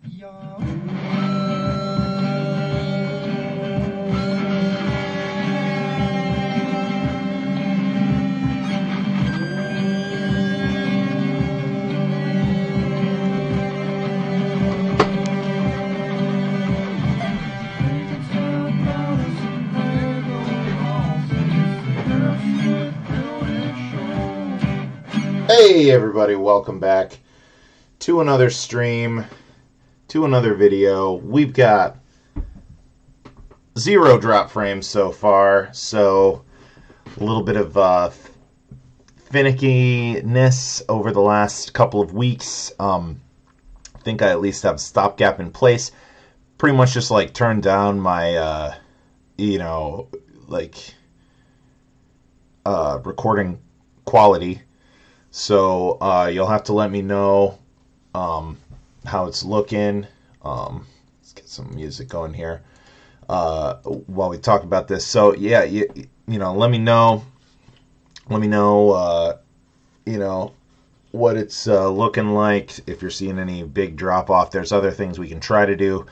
Hey everybody, welcome back to another stream, to another video. We've got 0 drop frames so far, so a little bit of finickiness over the last couple of weeks. I think I at least have a stopgap in place. Pretty much just like turned down my, recording quality. So you'll have to let me know how it's looking. Let's get some music going here while we talk about this. So yeah, you know, let me know. Let me know, what it's looking like. If you're seeing any big drop off, there's other things we can try to do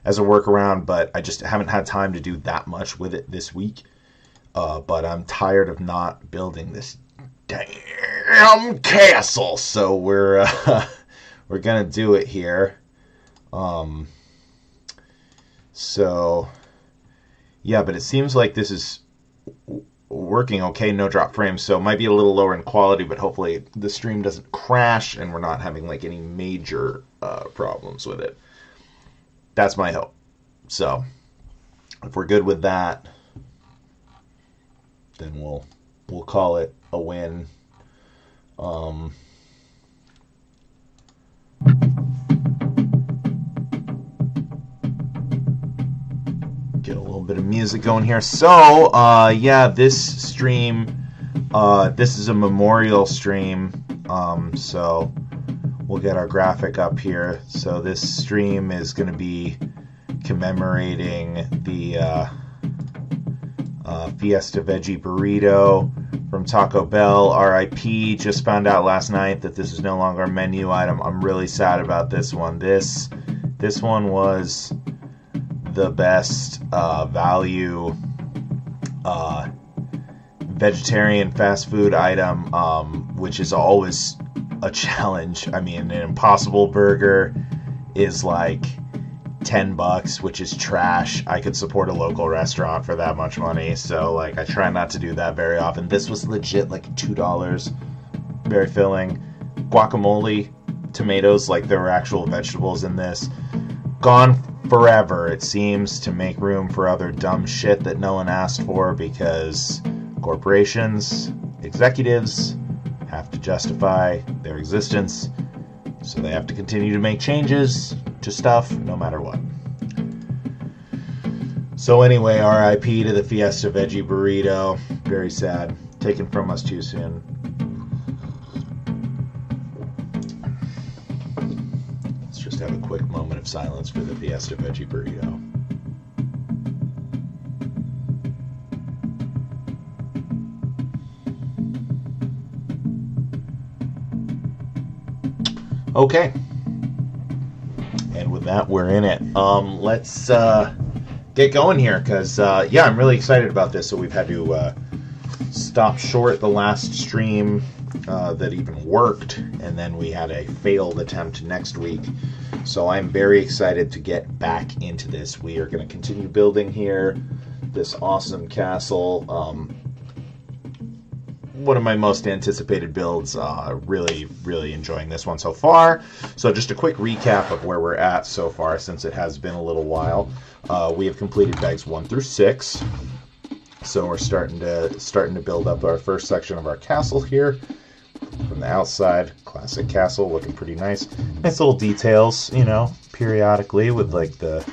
as a workaround, but I just haven't had time to do that much with it this week. But I'm tired of not building this damn castle, so we're gonna do it here. So yeah, but it seems like this is working okay, no drop frames, so it might be a little lower in quality, but hopefully the stream doesn't crash and we're not having like any major problems with it. That's my hope. So if we're good with that, then we'll call it a win. Get a little bit of music going here. So, yeah, this stream, this is a memorial stream, so we'll get our graphic up here. So this stream is going to be commemorating the Fiesta Veggie Burrito from Taco Bell, RIP. Just found out last night that this is no longer a menu item. I'm really sad about this one. This one was the best value vegetarian fast food item, which is always a challenge. I mean, an Impossible Burger is like $10, which is trash. I could support a local restaurant for that much money, so like I try not to do that very often. This was legit like $2, very filling. Guacamole, tomatoes, like there were actual vegetables in this. Gone forever, it seems, to make room for other dumb shit that no one asked for, because corporations, executives have to justify their existence, so they have to continue to make changes to stuff no matter what. So anyway, RIP to the Fiesta Veggie Burrito. Very sad. Taken from us too soon. Let's just have a quick moment of silence for the Fiesta Veggie Burrito. Okay. And with that, we're in it. Let's get going here, because yeah, I'm really excited about this. So we've had to stop short the last stream that even worked, and then we had a failed attempt next week. So I'm very excited to get back into this. We are going to continue building here this awesome castle. One of my most anticipated builds. Really enjoying this one so far. So just a quick recap of where we're at so far, since it has been a little while. We have completed bags 1 through 6. So we're starting to build up our first section of our castle here. From the outside, classic castle, looking pretty nice. Nice little details, you know, periodically, with like the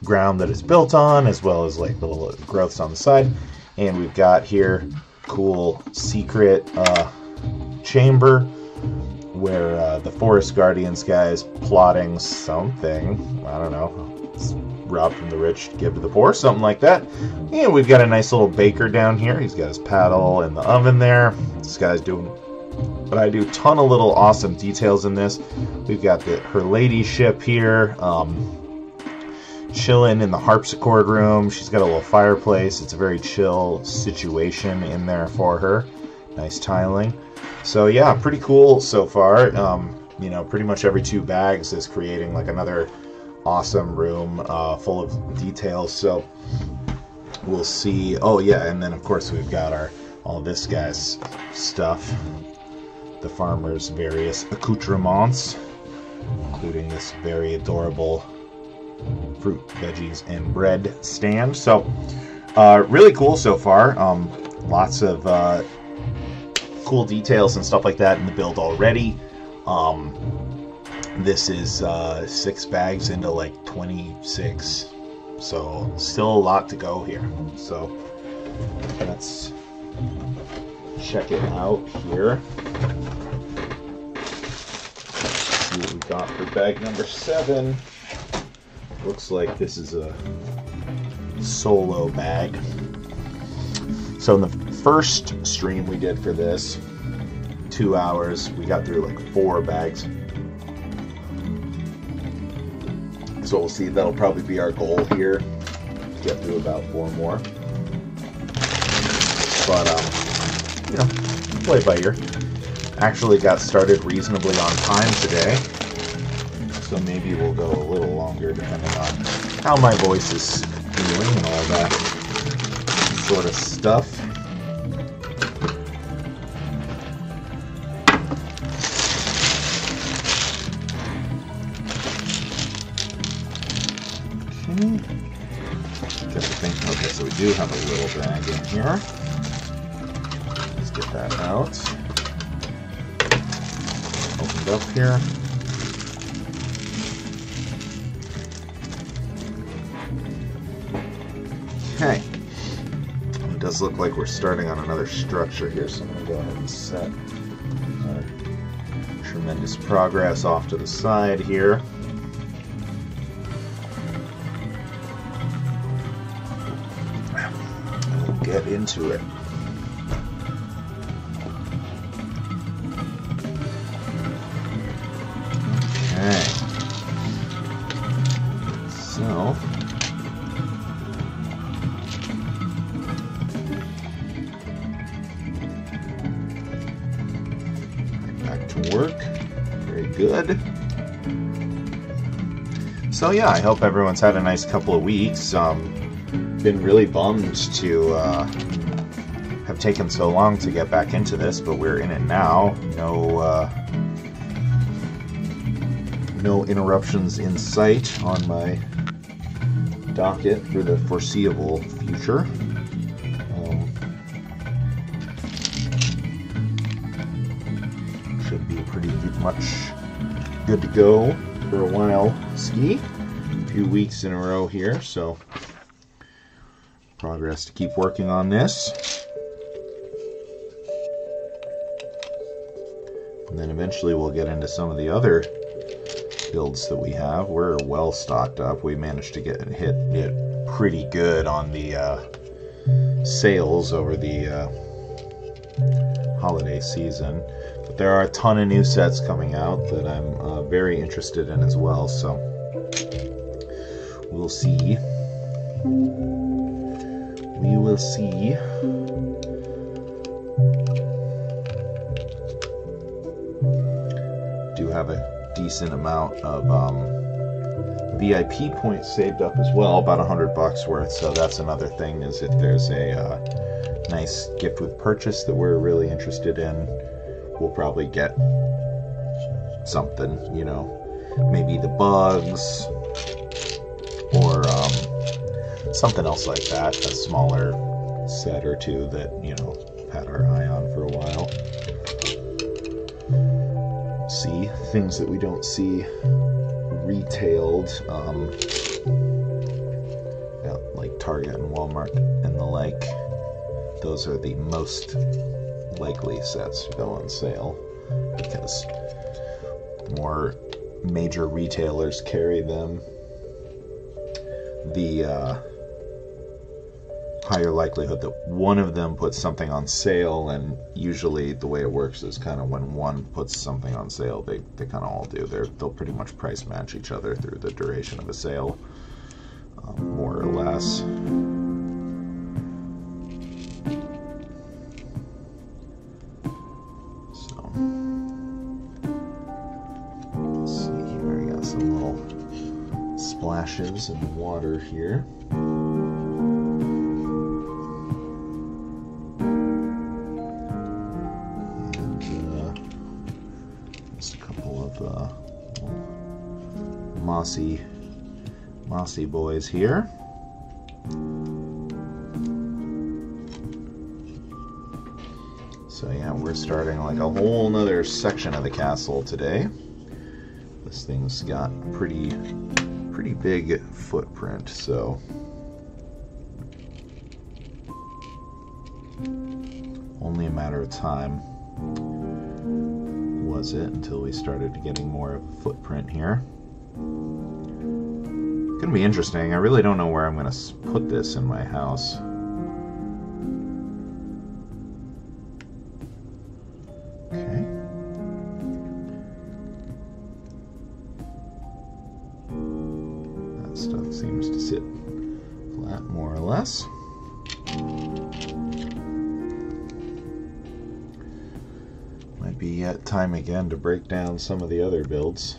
ground that it's built on, as well as like little growths on the side. And we've got here cool secret chamber where the Forest Guardians guy is plotting something. I don't know. It's rob from the rich to give to the poor, something like that. And we've got a nice little baker down here. He's got his paddle in the oven there. This guy's doing But I do a ton of little awesome details in this. We've got her ladyship here, chilling in the harpsichord room. She's got a little fireplace. It's a very chill situation in there for her. Nice tiling. So yeah, pretty cool so far. You know, pretty much every 2 bags is creating like another awesome room full of details. So we'll see. Oh yeah, and then of course we've got all this guy's stuff. The farmer's various accoutrements, including this very adorable fruit, veggies, and bread stand. So really cool so far. Lots of cool details and stuff like that in the build already. This is 6 bags into like 26, so still a lot to go here. So let's check it out here. See what we got for bag number 7. Looks like this is a solo bag. So in the first stream we did for this, 2 hours, we got through like 4 bags. So we'll see, that'll probably be our goal here, to get through about 4 more. But, you know, play by ear. Actually got started reasonably on time today, so maybe we'll go a little longer depending on how my voice is feeling and all that sort of stuff. Okay, so we do have a little bag in here. Let's get that out. Opened up here. Okay. It does look like we're starting on another structure here, so I'm going to go ahead and set our tremendous progress off to the side here. Get into it. Okay. So back to work. Very good. So yeah, I hope everyone's had a nice couple of weeks. Been really bummed to have taken so long to get back into this, but we're in it now. No interruptions in sight on my docket for the foreseeable future. Should be pretty much good to go for a while. Ski, a few weeks in a row here, so progress to keep working on this. And then eventually we'll get into some of the other builds that we have. We're well stocked up. We managed to hit it pretty good on the sales over the holiday season. But there are a ton of new sets coming out that I'm very interested in as well, so we'll see. We will see. Do have a decent amount of VIP points saved up as well, about $100 worth. So that's another thing, is if there's a nice gift with purchase that we're really interested in, we'll probably get something, you know, maybe the bugs or something else like that, a smaller set or two that, you know, had our eye on for a while. See things that we don't see retailed, like Target and Walmart and the like. Those are the most likely sets to go on sale because more major retailers carry them. The higher likelihood that one of them puts something on sale, and usually the way it works is kind of when one puts something on sale, they kind of all do. They'll pretty much price match each other through the duration of a sale, more or less. Splashes in water here. And just a couple of mossy boys here. So yeah, we're starting like a whole nother section of the castle today. This thing's got a pretty big footprint, so only a matter of time was it until we started getting more of a footprint here. It's gonna be interesting. I really don't know where I'm gonna put this in my house. Okay. Stuff seems to sit flat, more or less. Might be yet time again to break down some of the other builds.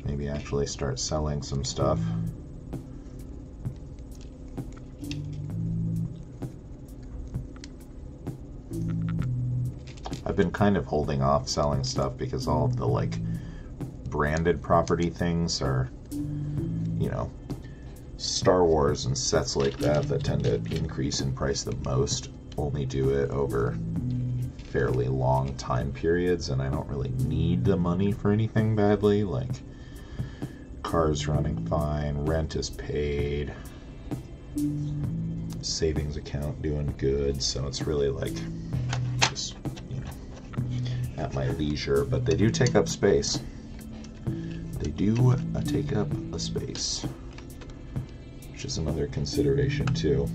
Maybe actually start selling some stuff. I've been kind of holding off selling stuff because all of the like branded property things are, you know, Star Wars and sets like that tend to increase in price the most only do it over fairly long time periods, and I don't really need the money for anything badly. Like, car's running fine, rent is paid, savings account doing good, so it's really like just, you know, at my leisure. But they do take up space. They do take up a space, which is another consideration too.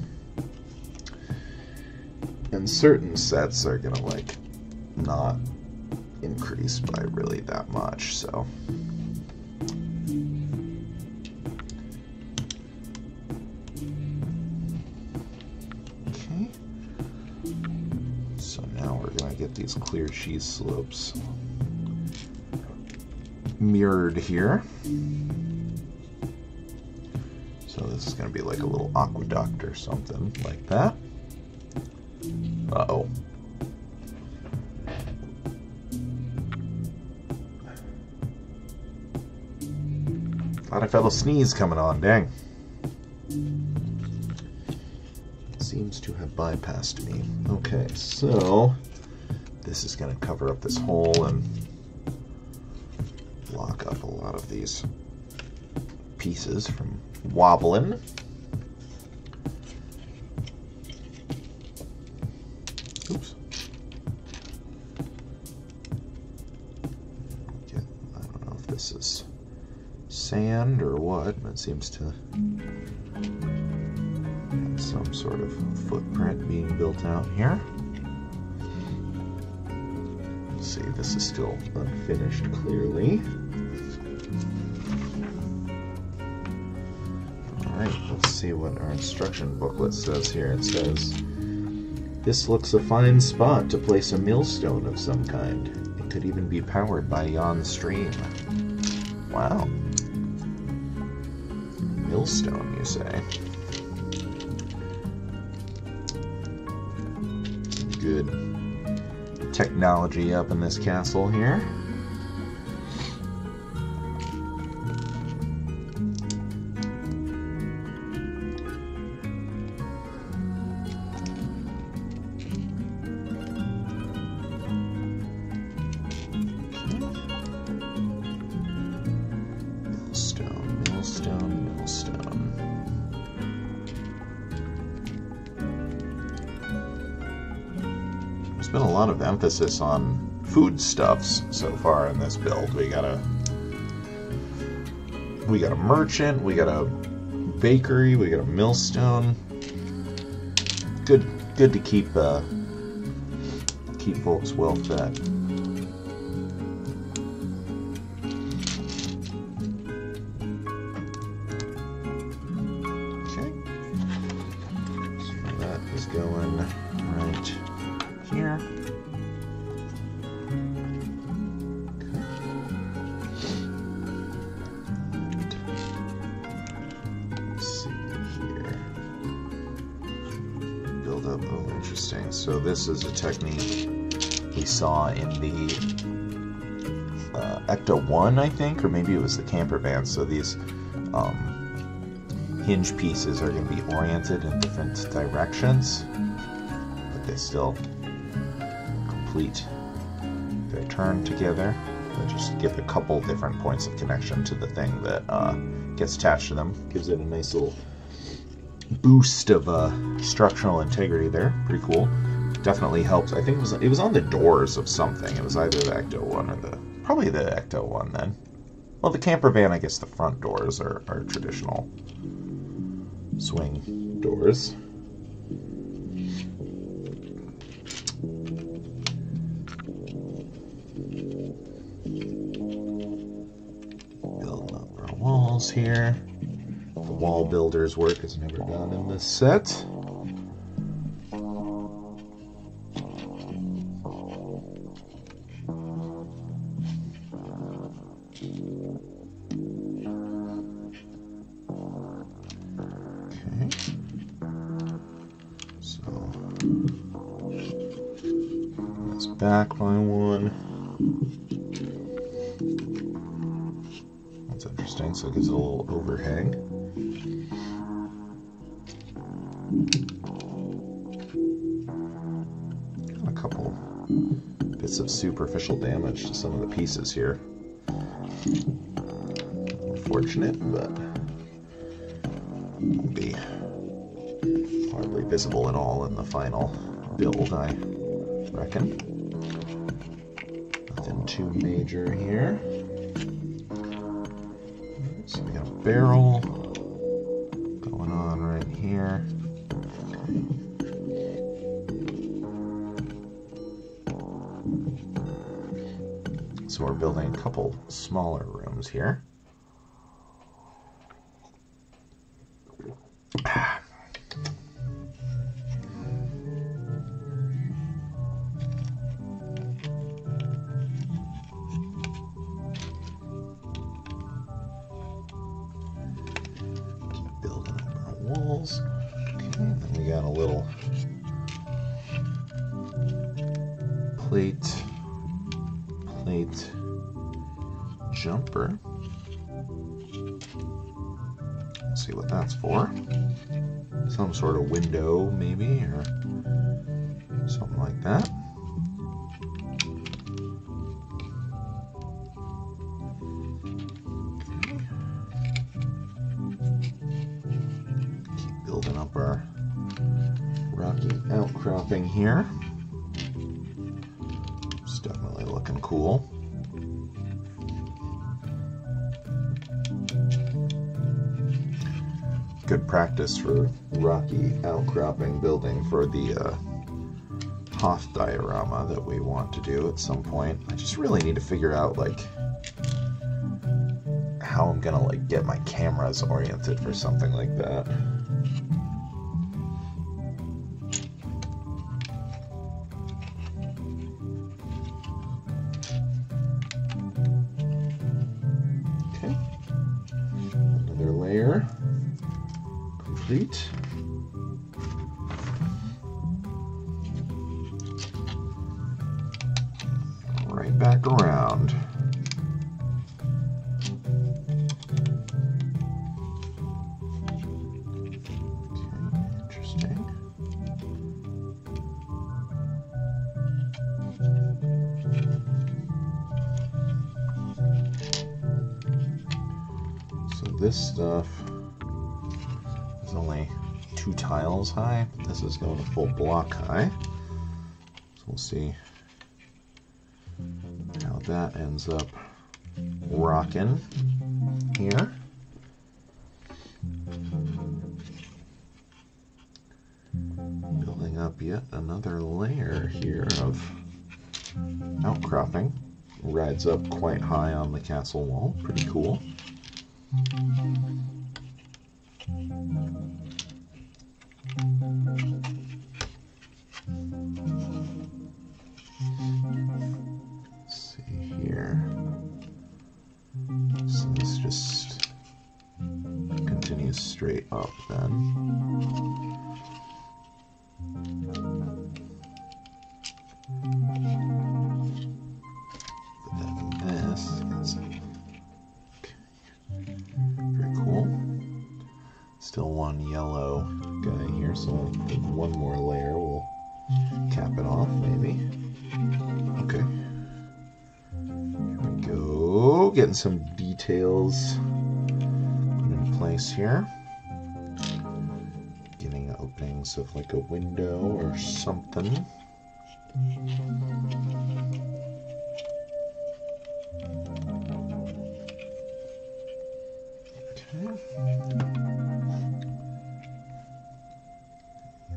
And certain sets are gonna like not increase by really that much, so. Okay. So now we're gonna get these clear cheese slopes mirrored here. So this is going to be like a little aqueduct or something like that. Uh-oh. Thought I felt a sneeze coming on, dang. It seems to have bypassed me. Okay, so this is going to cover up this hole and block up a lot of these pieces from wobbling. Oops. I don't know if this is sand or what, but it seems to have some sort of footprint being built out here. Let's see, this is still unfinished clearly. Alright, let's see what our instruction booklet says here. It says, "This looks a fine spot to place a millstone of some kind. It could even be powered by yon stream." Wow. Millstone, you say? Good technology up in this castle here. Millstone. There's been a lot of emphasis on foodstuffs so far in this build. We got a merchant, we got a bakery. We got a millstone. Good to keep folks well fed. Okay, so that is going right here. Oh, interesting. So this is a technique we saw in the Ecto 1, I think, or maybe it was the camper van. So these hinge pieces are going to be oriented in different directions, but they still complete their turn together. They just give a couple different points of connection to the thing that gets attached to them. Gives it a nice little boost of structural integrity there. Pretty cool. Definitely helps. I think it was on the doors of something. It was either the Ecto 1 or probably the Ecto 1 then. Well, the camper van, I guess the front doors are traditional swing doors. Building up our walls here. The wall builder's work is never done in this set. Okay. So that's back by one. That's interesting, so it gives it a little overhang. A couple bits of superficial damage to some of the pieces here. Unfortunate, but won't be hardly visible at all in the final build, I reckon. Nothing too major here. So we got a barrel going on right here. So we're building a couple smaller rooms here. Keep building up our walls. Okay, then we got a little plate jumper. Let's see what that's for. Some sort of window, maybe, or something like that. Keep building up our rocky outcropping here. It's definitely looking cool. Good practice for rocky outcropping building for the Hoth diorama that we want to do at some point. I just really need to figure out like how I'm gonna like get my cameras oriented for something like that. Okay, another layer. Complete. Right back around. Okay, interesting. So this stuff is only 2 tiles high, but this is going a full block high. So we'll see how that ends up rocking here. Building up yet another layer here of outcropping. Rides up quite high on the castle wall. Pretty cool. Let's see here. So this just continues straight up then. Still one yellow guy here, so I think one more layer will cap it off, maybe. Okay. Here we go. Getting some details in place here. Getting openings of like a window or something.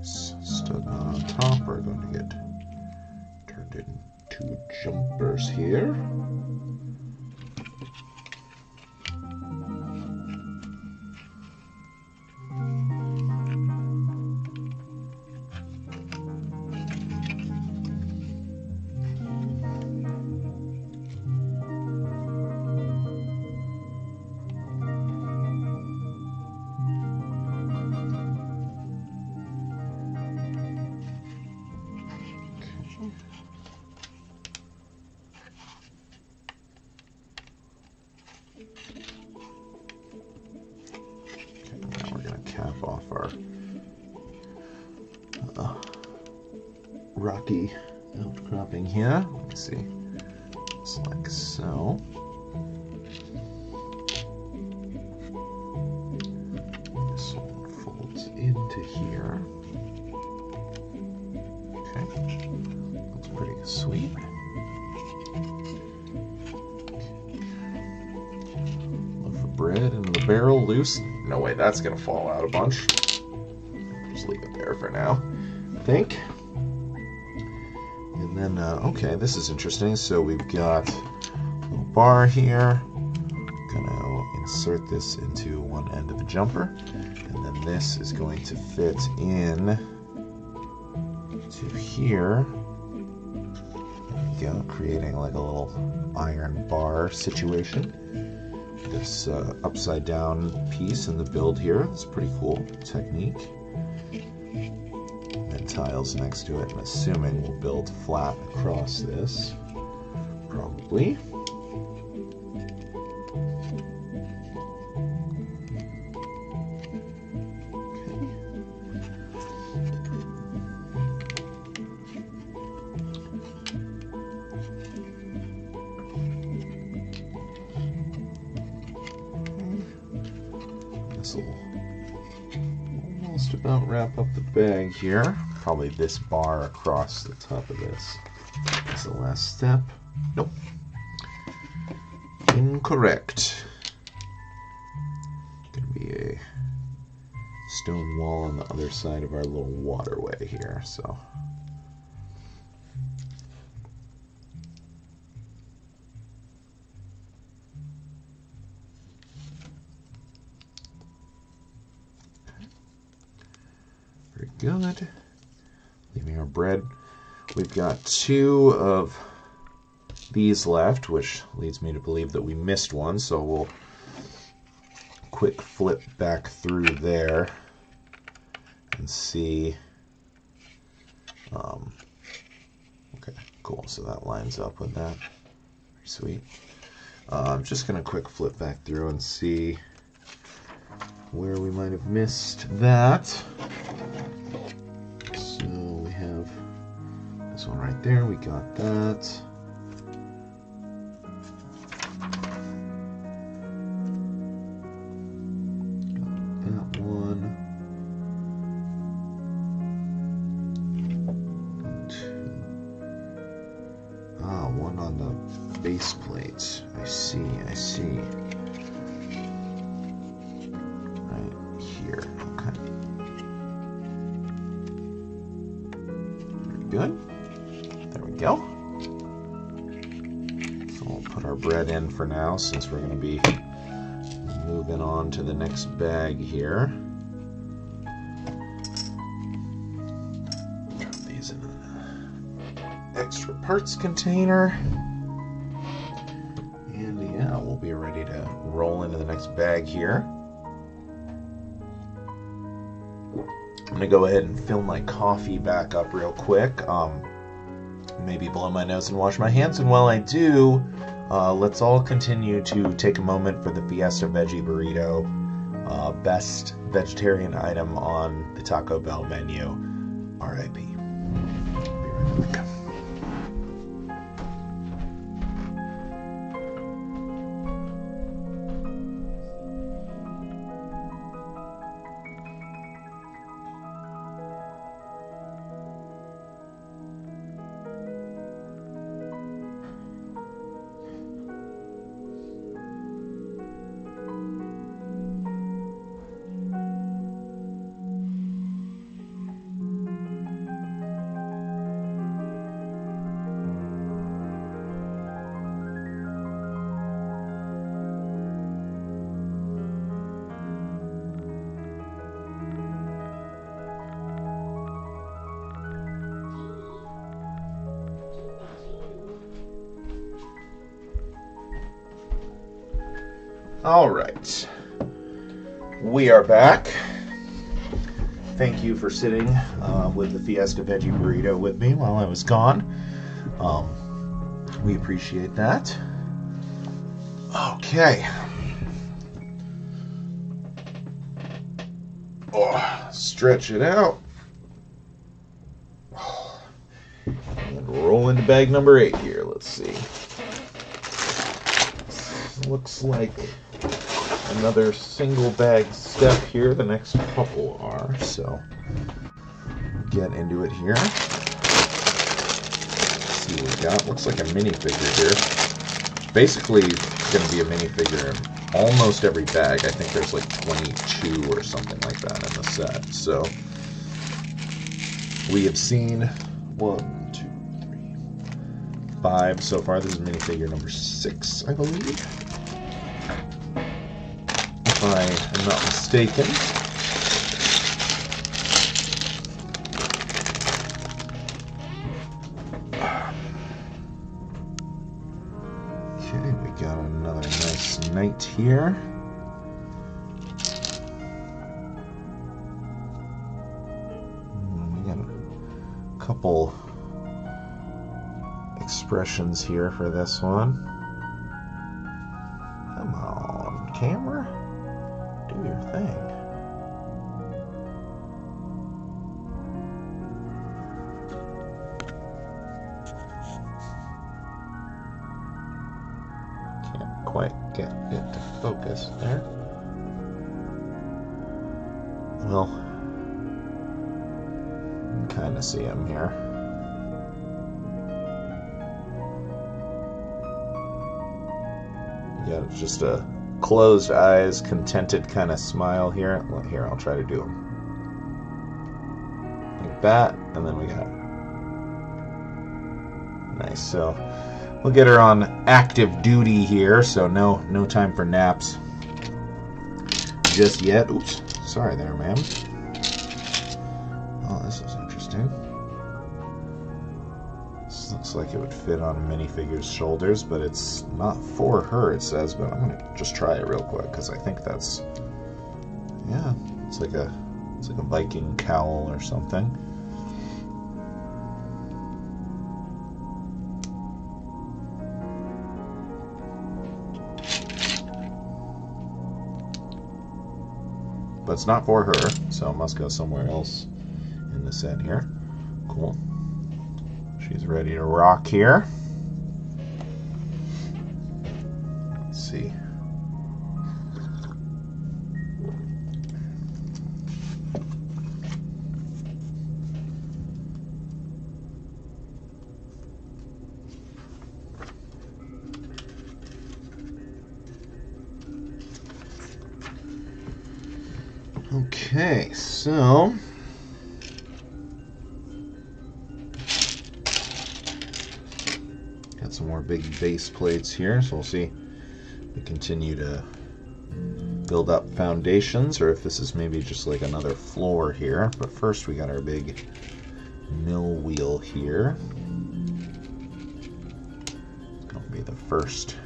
Stuck on top are going to get turned into jumpers here. Now we're going to cap off our rocky outcropping here. Let me see. It's like so. This one folds into here. Okay. Looks pretty sweet. Bread in the barrel loose. No way that's gonna fall out a bunch. Just leave it there for now, I think. And then, okay, this is interesting. So we've got a little bar here. Gonna insert this into one end of the jumper, and then this is going to fit in to here. There we go, creating like a little iron bar situation. This upside down piece in the build here. It's a pretty cool technique. And then tiles next to it, I'm assuming we'll build flat across this. Probably. This will almost about wrap up the bag here. Probably this bar across the top of this is the last step. Nope. Incorrect. Gonna be a stone wall on the other side of our little waterway here, so. Very good. Leaving our bread. We've got 2 of these left, which leads me to believe that we missed one, so we'll quick flip back through there and see. Okay, cool. So that lines up with that. Very sweet. I'm just going to quick flip back through and see where we might have missed that. So we have this one right there. We got that. Got that one. 2. One on the base plate. I see. Right. bread in for now, since we're going to be moving on to the next bag here. Drop these in an extra parts container. And yeah, we'll be ready to roll into the next bag here. I'm going to go ahead and fill my coffee back up real quick. Maybe blow my nose and wash my hands. And while I do, let's all continue to take a moment for the Fiesta Veggie Burrito, best vegetarian item on the Taco Bell menu. R.I.P. Be right back. All right, we are back. Thank you for sitting with the Fiesta Veggie Burrito with me while I was gone. We appreciate that. Okay. Oh, stretch it out. And roll into bag number 8 here. Let's see. Looks like another single bag step here. The next couple are, so get into it here. Let's see what we got. Looks like a minifigure here. Basically going to be a minifigure in almost every bag. I think there's like 22 or something like that in the set. So we have seen 1, 2, 3, 5 so far. This is minifigure number 6, I believe, if I am not mistaken. Okay, we got another nice knight here. We got a couple expressions here for this one. Come on, camera. Do your thing. Can't quite get it to focus there. Well, you can kind of see him here. You got just a closed eyes, contented kind of smile here. Well, here, I'll try to do them. Like that, and then we got nice. So we'll get her on active duty here, so no time for naps just yet. Oops, sorry there, ma'am. Oh, this is interesting. This looks like it would fit on a minifigure's shoulders, but it's not for her, it says. But I'm gonna just try it real quick because I think that's, yeah, it's like a Viking cowl or something. But it's not for her, so it must go somewhere else in the set here. Cool. She's ready to rock here. Let's see. Okay, so got some more big base plates here, so we'll see. We continue to build up foundations, or if this is maybe just like another floor here. But first we got our big mill wheel here. It's going to be the first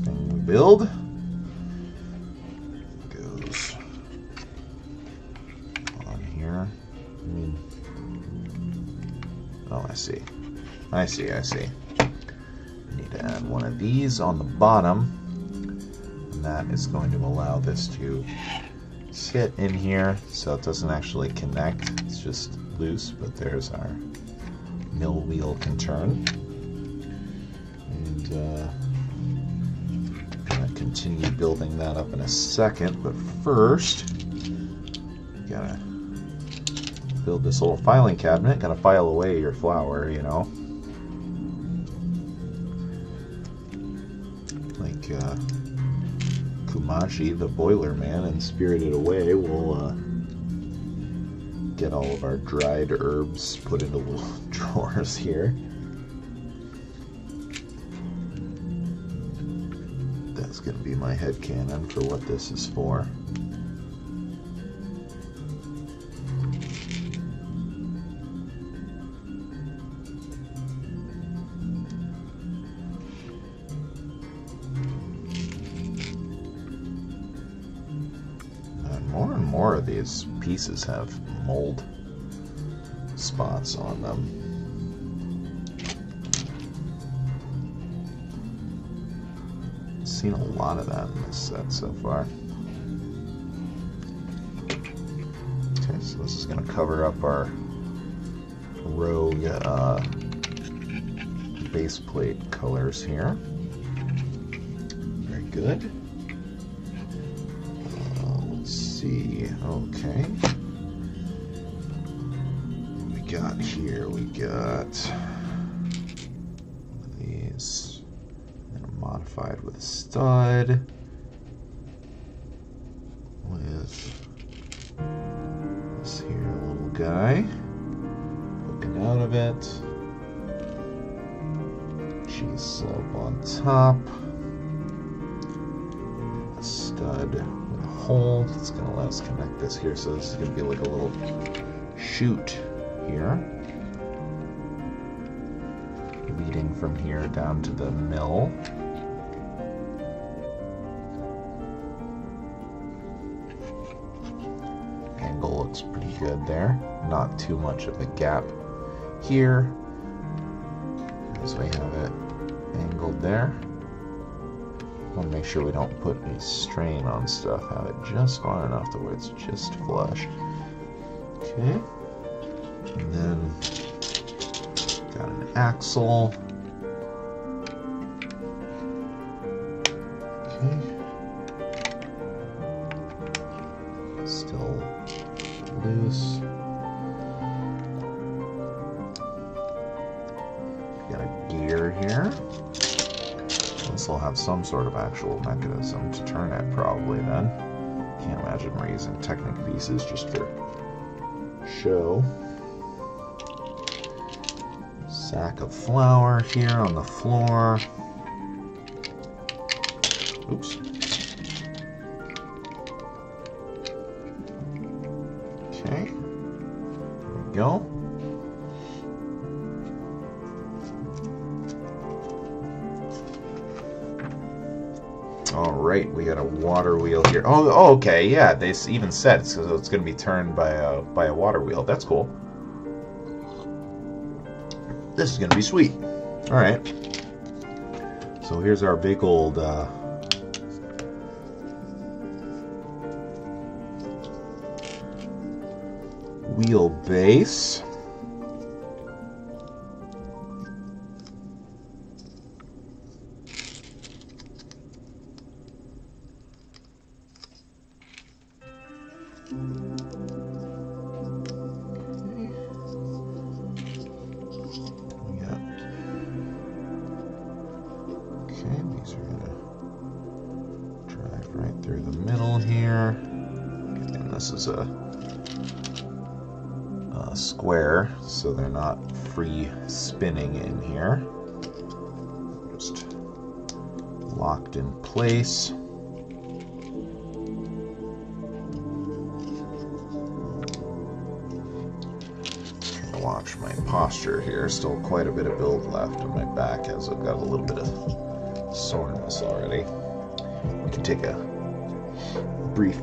thing we build. Goes on here. Oh, I see. Need to add one of these on the bottom, and that is going to allow this to sit in here so it doesn't actually connect. It's just loose, but there's our mill wheel can turn. And gonna continue building that up in a second, but first gotta build this little filing cabinet. Gotta file away your flour, you know. Like Kumashi, the boiler man, in Spirited Away, will get all of our dried herbs put into little drawers here. That's going to be my headcanon for what this is for. And more of these pieces have mold spots on them. Seen a lot of that in this set so far. Okay, so this is going to cover up our rogue base plate colors here. Very good. Let's see. Okay. What we got here? We got one of these. Modified with a stud, with this here little guy poking out of it, cheese slope on top, a stud with a hole that's going to let us connect this here, so this is going to be like a little chute here, leading from here down to the mill. Angle looks pretty good there. Not too much of a gap here, as we have it angled there. Want to make sure we don't put any strain on stuff. Have it just far enough to where it's just flush. Okay. And then got an axle. Okay. Still loose. Got a gear here. This will have some sort of actual mechanism to turn it probably then. Can't imagine we're using Technic pieces just for show. Sack of flour here on the floor. Oops. Okay. There we go. All right, we got a water wheel here. Oh, okay, yeah. They even said it's going to be turned by a water wheel. That's cool. This is going to be sweet. All right. So here's our big old wheelbase. These are going to drive right through the middle here. And this is a square so they're not free spinning in here. Just locked in place. Trying to watch my posture here. Still quite a bit of build left on my back as I've got a little bit of soreness already. We can take a brief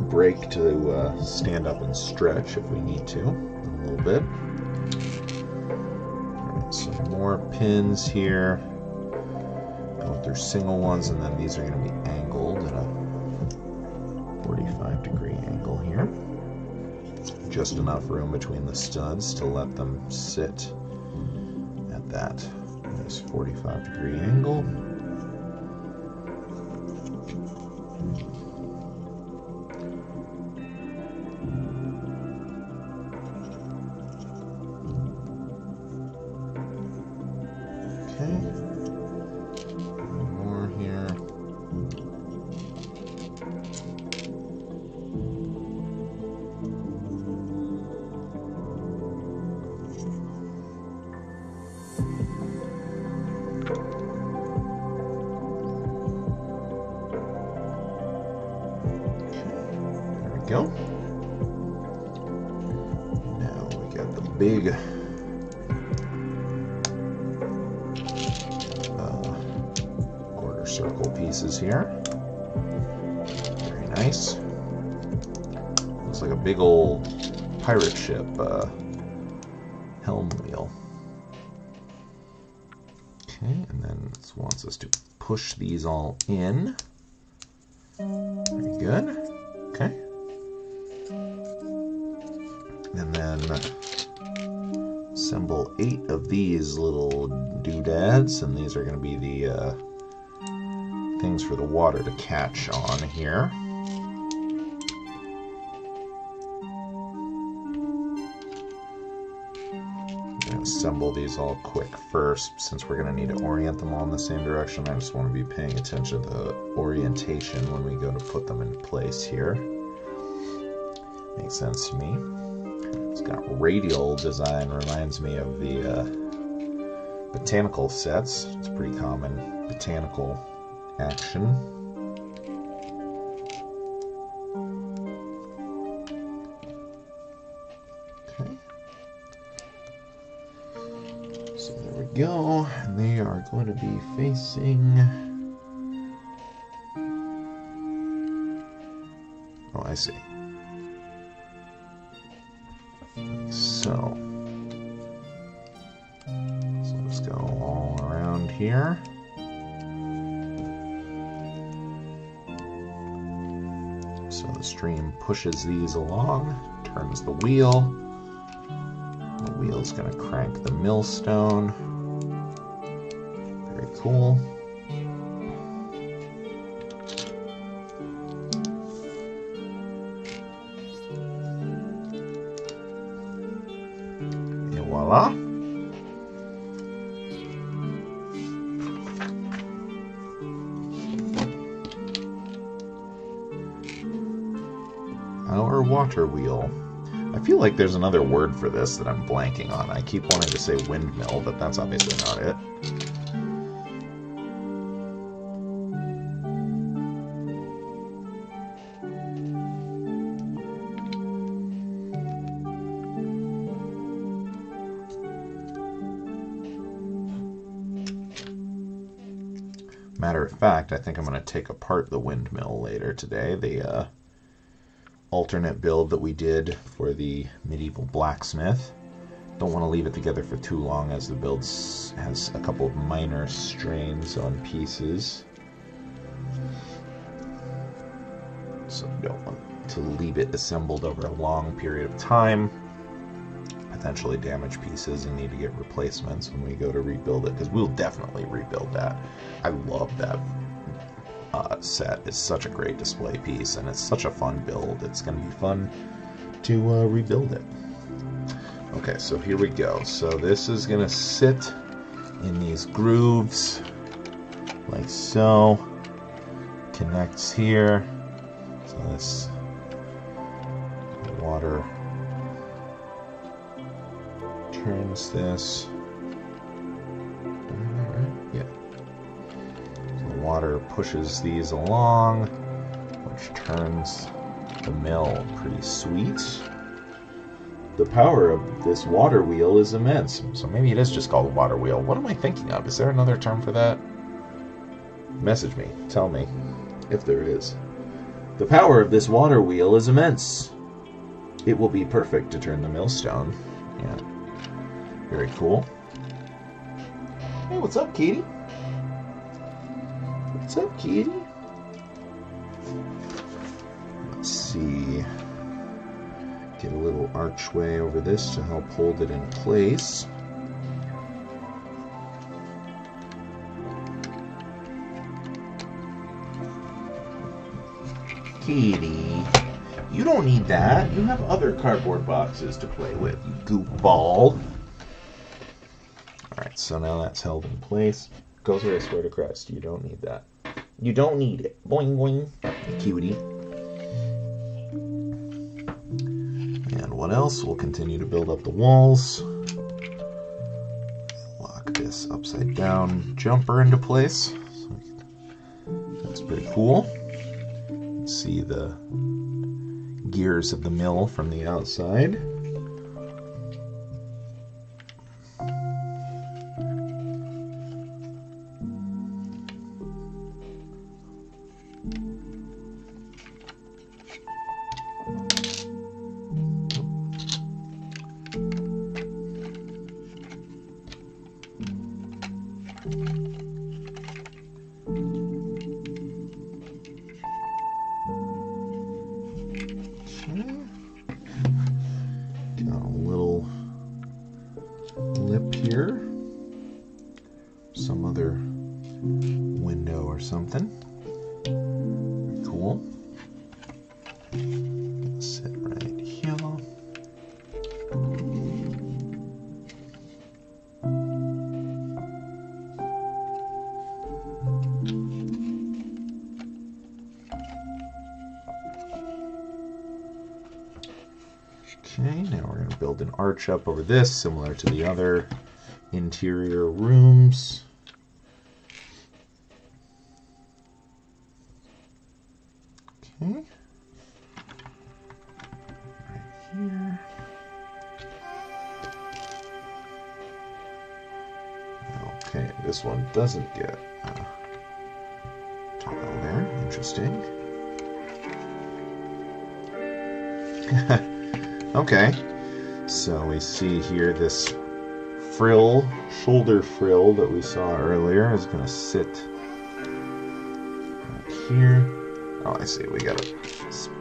break to stand up and stretch if we need to a little bit. All right, some more pins here. Going through single ones, and then these are going to be angled at a 45-degree angle here. Just enough room between the studs to let them sit at that nice 45-degree angle. Go. Now we got the big quarter circle pieces here. Very nice. Looks like a big old pirate ship helm wheel. Okay, and then it wants us to push these all in. Very good. Okay. And then assemble 8 of these little doodads, and these are going to be the things for the water to catch on here. I'm going to assemble these all quick first, since we're going to need to orient them all in the same direction. I just want to be paying attention to the orientation when we go to put them in place here. Makes sense to me. It's got radial design, reminds me of the botanical sets. It's pretty common botanical action. Okay. So there we go. And they are going to be facing... Oh, I see. So let's go all around here. So the stream pushes these along, turns the wheel. The wheel's going to crank the millstone. Very cool. Voila. Our water wheel. I feel like there's another word for this that I'm blanking on. I keep wanting to say windmill, but that's obviously not it. Matter of fact, I think I'm going to take apart the windmill later today. The alternate build that we did for the medieval blacksmith. Don't want to leave it together for too long, as the build has a couple of minor strains on pieces. So we don't want to leave it assembled over a long period of time. Potentially damage pieces and need to get replacements when we go to rebuild it, because we'll definitely rebuild that. I love that set. It's such a great display piece, and it's such a fun build. It's going to be fun to rebuild it. Okay, so here we go. So this is going to sit in these grooves like so. Connects here. So this water turns this. Yeah. So the water pushes these along, which turns the mill. Pretty sweet. The power of this water wheel is immense. So maybe it is just called a water wheel. What am I thinking of? Is there another term for that? Message me. Tell me if there is. The power of this water wheel is immense. It will be perfect to turn the millstone. Yeah. Very cool. Hey, what's up, Katie? What's up, Katie? Let's see. Get a little archway over this to help hold it in place. Katie, you don't need that. You have other cardboard boxes to play with, you goofball. Alright, so now that's held in place. Goes away, I swear to Christ. You don't need that. You don't need it. Boing, boing. Cutie. And what else? We'll continue to build up the walls. Lock this upside down jumper into place. So that's pretty cool. See the gears of the mill from the outside. Got a little lip here. Some other window or something. Cool. Sit right here. Okay, now we're going to build an arch up over this, similar to the other interior rooms. Okay. Right here. Okay, this one doesn't get toggle there. Interesting. Okay, so we see here this frill, shoulder frill that we saw earlier is going to sit right here. Oh, I see, we got to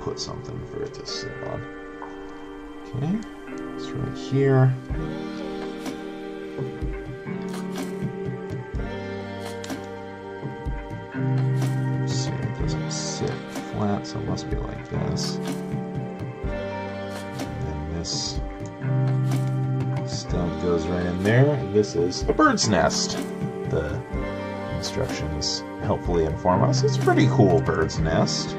put something for it to sit on. Okay, it's right here. Let's see, it doesn't sit flat, so it must be like this. This stud goes right in there. This is a bird's nest. The instructions helpfully inform us. It's a pretty cool bird's nest.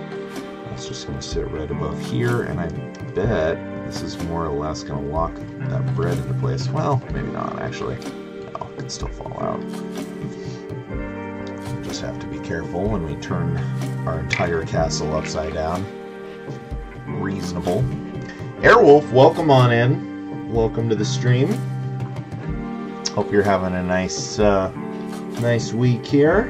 It's just going to sit right above here, and I bet this is more or less going to lock that bread into place. Well, maybe not, actually. No, it can still fall out. We'll just have to be careful when we turn our entire castle upside down. Reasonable. Airwolf, welcome on in. Welcome to the stream. Hope you're having a nice week here.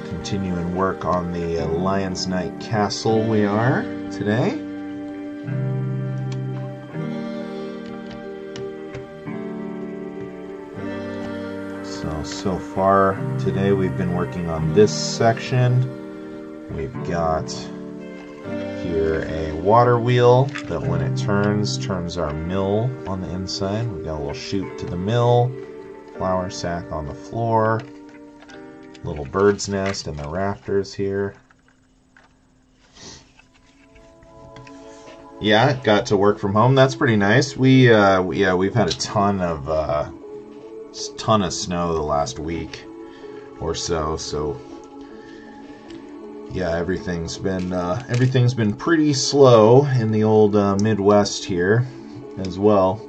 Continuing work on the Lion's Night Castle we are today. So far today we've been working on this section. We've got here a water wheel that when it turns our mill on the inside. We've got a little chute to the mill, flour sack on the floor, little bird's nest in the rafters here. Yeah, got to work from home. That's pretty nice. We've had a ton of snow the last week or so, Yeah, everything's been pretty slow in the old Midwest here as well.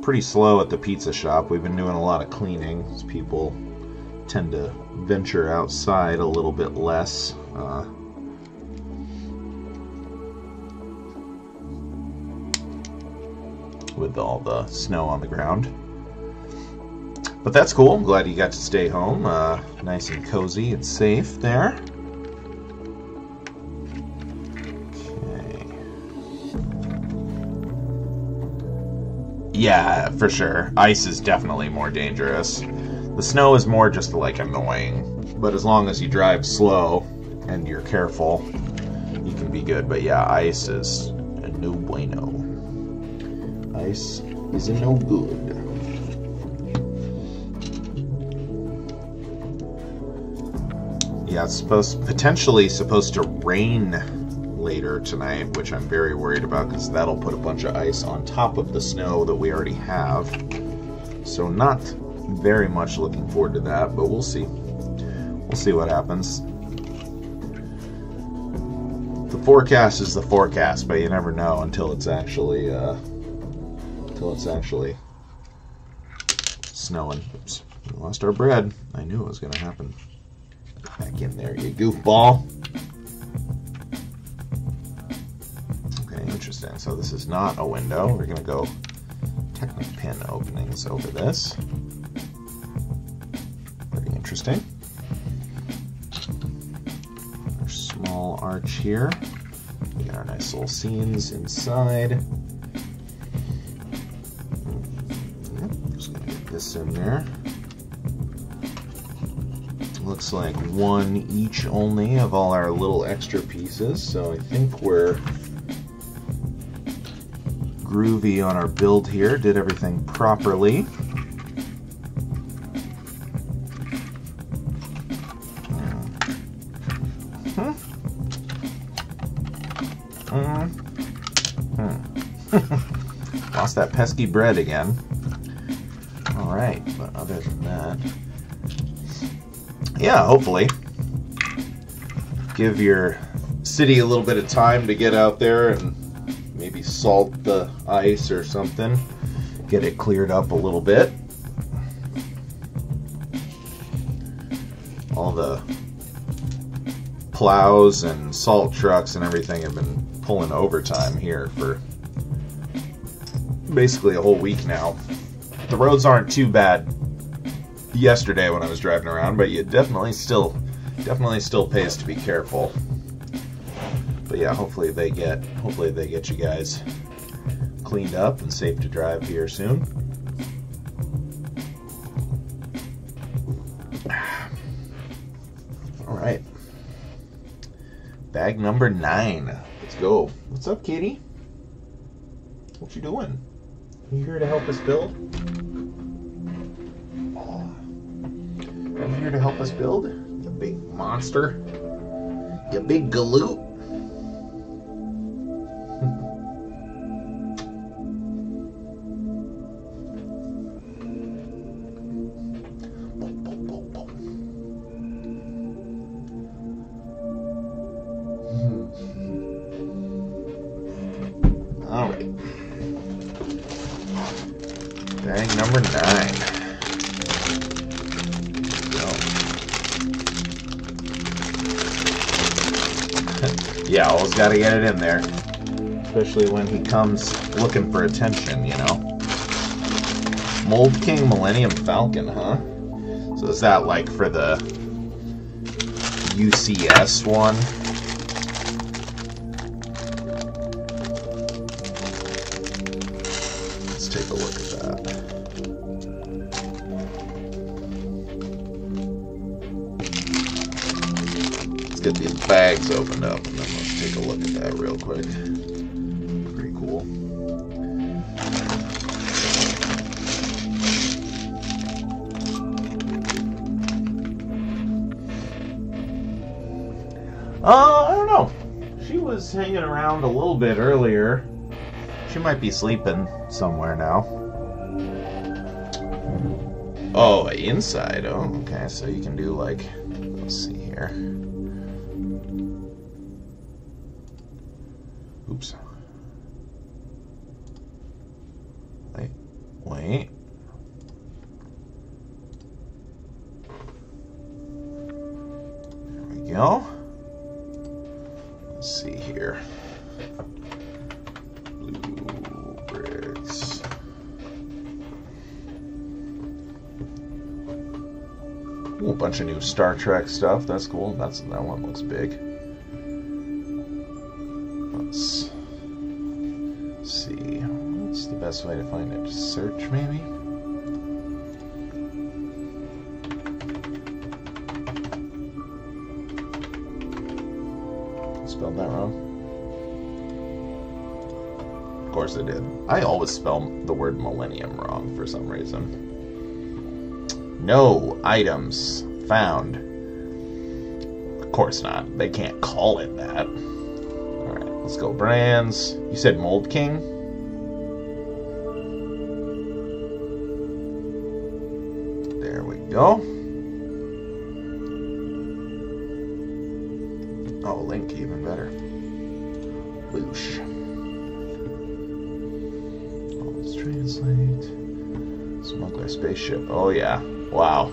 Pretty slow at the pizza shop. We've been doing a lot of cleaning as people tend to venture outside a little bit less. With all the snow on the ground. But that's cool. I'm glad you got to stay home. Nice and cozy and safe there. Okay. Yeah, for sure. Ice is definitely more dangerous. The snow is more just like annoying. But as long as you drive slow and you're careful, you can be good. But yeah, ice is a no bueno. Ice is a no good. Yeah, it's potentially supposed to rain later tonight, which I'm very worried about because that'll put a bunch of ice on top of the snow that we already have. So not very much looking forward to that, but we'll see. We'll see what happens. The forecast is the forecast, but you never know until it's actually snowing. Oops, we lost our bread. I knew it was going to happen. Get back in there, you goofball. Okay, interesting. So this is not a window. We're going to go Technic pin openings over this. Pretty interesting. Our small arch here. We got our nice little scenes inside. Just gonna get this in there. Looks like one each only of all our little extra pieces, so I think we're groovy on our build here. Did everything properly. Lost that pesky bread again. Alright, but other than that, yeah, hopefully give your city a little bit of time to get out there and maybe salt the ice or something, get it cleared up a little bit. All the plows and salt trucks and everything have been pulling overtime here for basically a whole week now. The roads aren't too bad yesterday when I was driving around, but you definitely still pays to be careful. But yeah, hopefully they get you guys cleaned up and safe to drive here soon. All right, bag number 9. Let's go. What's up, Katie? What you doing? You here to help us build? Are you here to help us build? You big monster. You big galoot. All right. Bag number 9. Yeah, always got to get it in there, especially when he comes looking for attention, you know. Mold King Millennium Falcon, huh? So is that like for the UCS one? Let's take a look at that. Get these bags opened up and then let's take a look at that real quick. Pretty cool. I don't know. She was hanging around a little bit earlier. She might be sleeping somewhere now. Oh, inside. Oh, okay. So you can do like, let's see here. Oops. Wait. There we go. Let's see here. Blue bricks. Ooh, a bunch of new Star Trek stuff. That's cool. That one looks big. Let's see. What's the best way to find it? Just search, maybe? Spelled that wrong? Of course I did. I always spell the word millennium wrong for some reason. No items found. Of course not. They can't call it that. Alright, let's go brands. You said Mold King? There we go. Oh, Link, even better. Loosh. Oh, let's translate. Smuggler spaceship. Oh, yeah. Wow.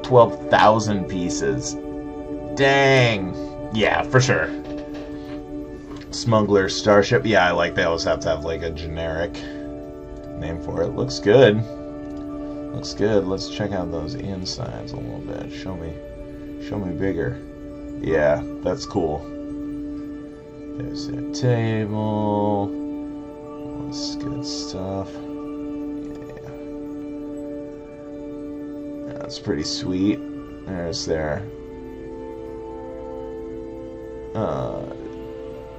12,000 pieces. Dang. Yeah, for sure. Smuggler starship. Yeah, I like they always have to have like a generic name for it. Looks good. Looks good. Let's check out those insides a little bit. Show me bigger. Yeah, that's cool. There's a table. All this good stuff. That's pretty sweet. There's their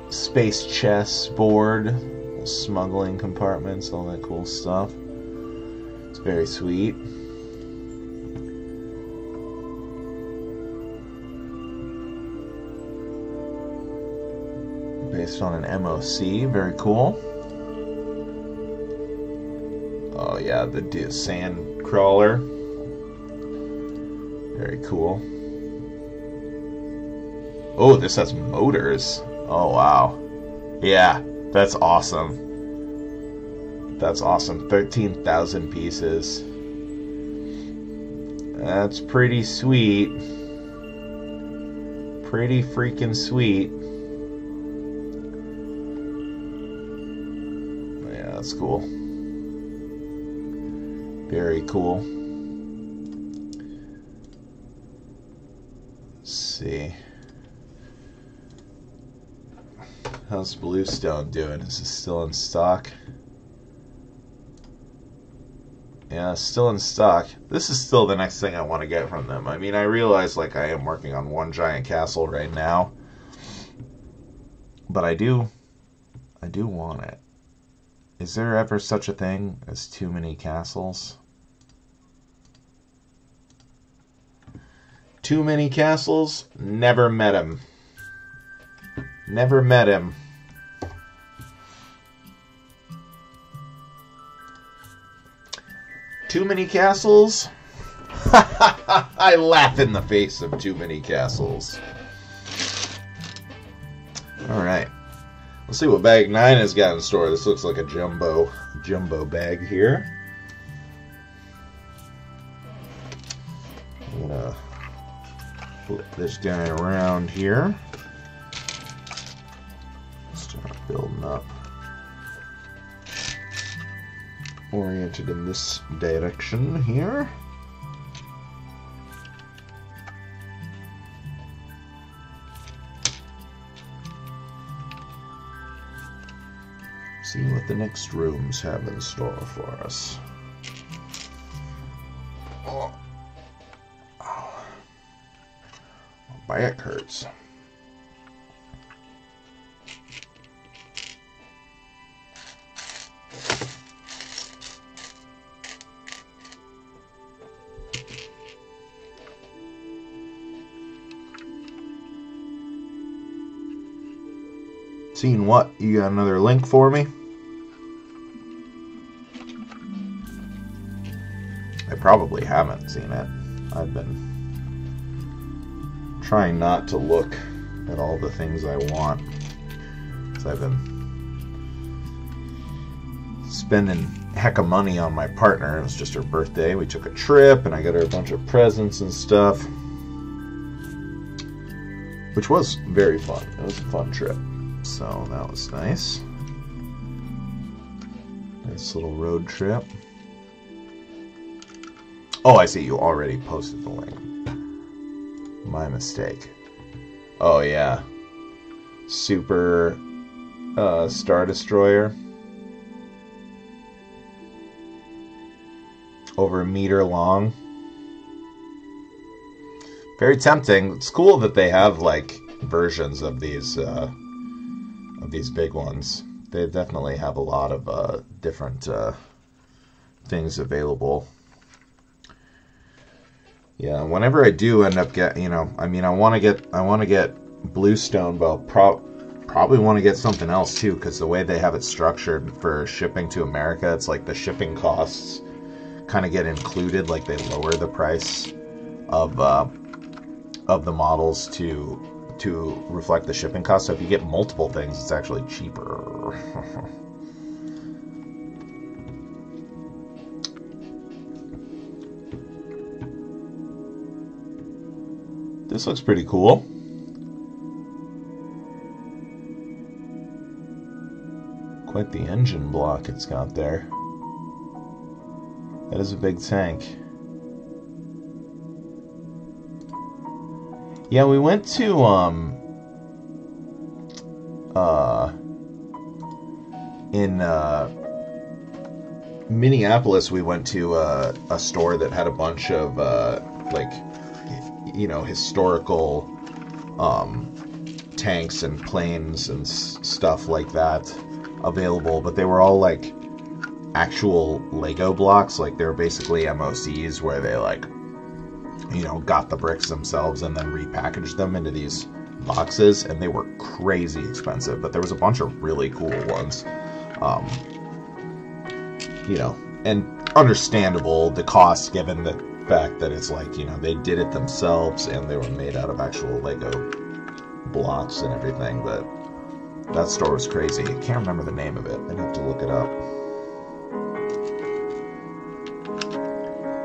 space chess board, smuggling compartments, all that cool stuff. It's very sweet. Based on an MOC, very cool. Oh yeah, the sand crawler. Very cool. Oh, this has motors. Oh, wow. Yeah, that's awesome. That's awesome. 13,000 pieces. That's pretty sweet. Pretty freaking sweet. Yeah, that's cool. Very cool. See. How's Bluestone doing? Is it still in stock? Yeah, still in stock. This is still the next thing I want to get from them. I mean, I realize like I am working on one giant castle right now, but I do want it. Is there ever such a thing as too many castles? Too many castles? Never met him. Never met him. Too many castles? I laugh in the face of too many castles. Alright. Let's see what bag 9 has got in store. This looks like a jumbo bag here. I'm gonna flip this guy around here. Start building up. Oriented in this direction here. See what the next rooms have in store for us. Oh. Oh. My back hurts. Seen what? You got another link for me? probably haven't seen it. I've been trying not to look at all the things I want, because I've been spending heck of money on my partner. It was just her birthday. We took a trip, and I got her a bunch of presents and stuff, which was very fun. It was a fun trip, so that was nice. Nice little road trip. Oh, I see, you already posted the link. My mistake. Oh yeah, Super Star Destroyer. Over a meter long. Very tempting. It's cool that they have like versions of these big ones. They definitely have a lot of different things available. Yeah, whenever I do end up getting, I mean, I want to get Bluestone, but I'll probably want to get something else too, because the way they have it structured for shipping to America, it's like the shipping costs kind of get included, like they lower the price of the models to reflect the shipping cost. So if you get multiple things, it's actually cheaper. This looks pretty cool. Quite the engine block it's got there. That is a big tank. Yeah, we went to in Minneapolis. We went to a store that had a bunch of like, historical tanks and planes and stuff like that available, but they were all like actual Lego blocks. Like they were basically MOCs where they like, got the bricks themselves and then repackaged them into these boxes, and they were crazy expensive, but there was a bunch of really cool ones. And understandable the cost given the fact that it's like, they did it themselves and they were made out of actual Lego blocks and everything. But that store was crazy. I can't remember the name of it. I'd have to look it up.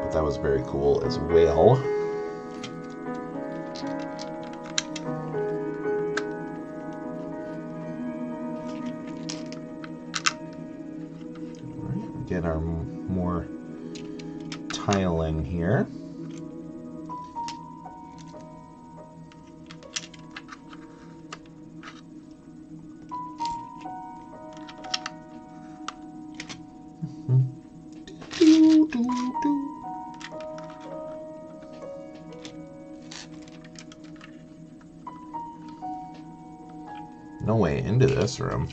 But that was very cool as well. Get our more tiling here. No way into this room.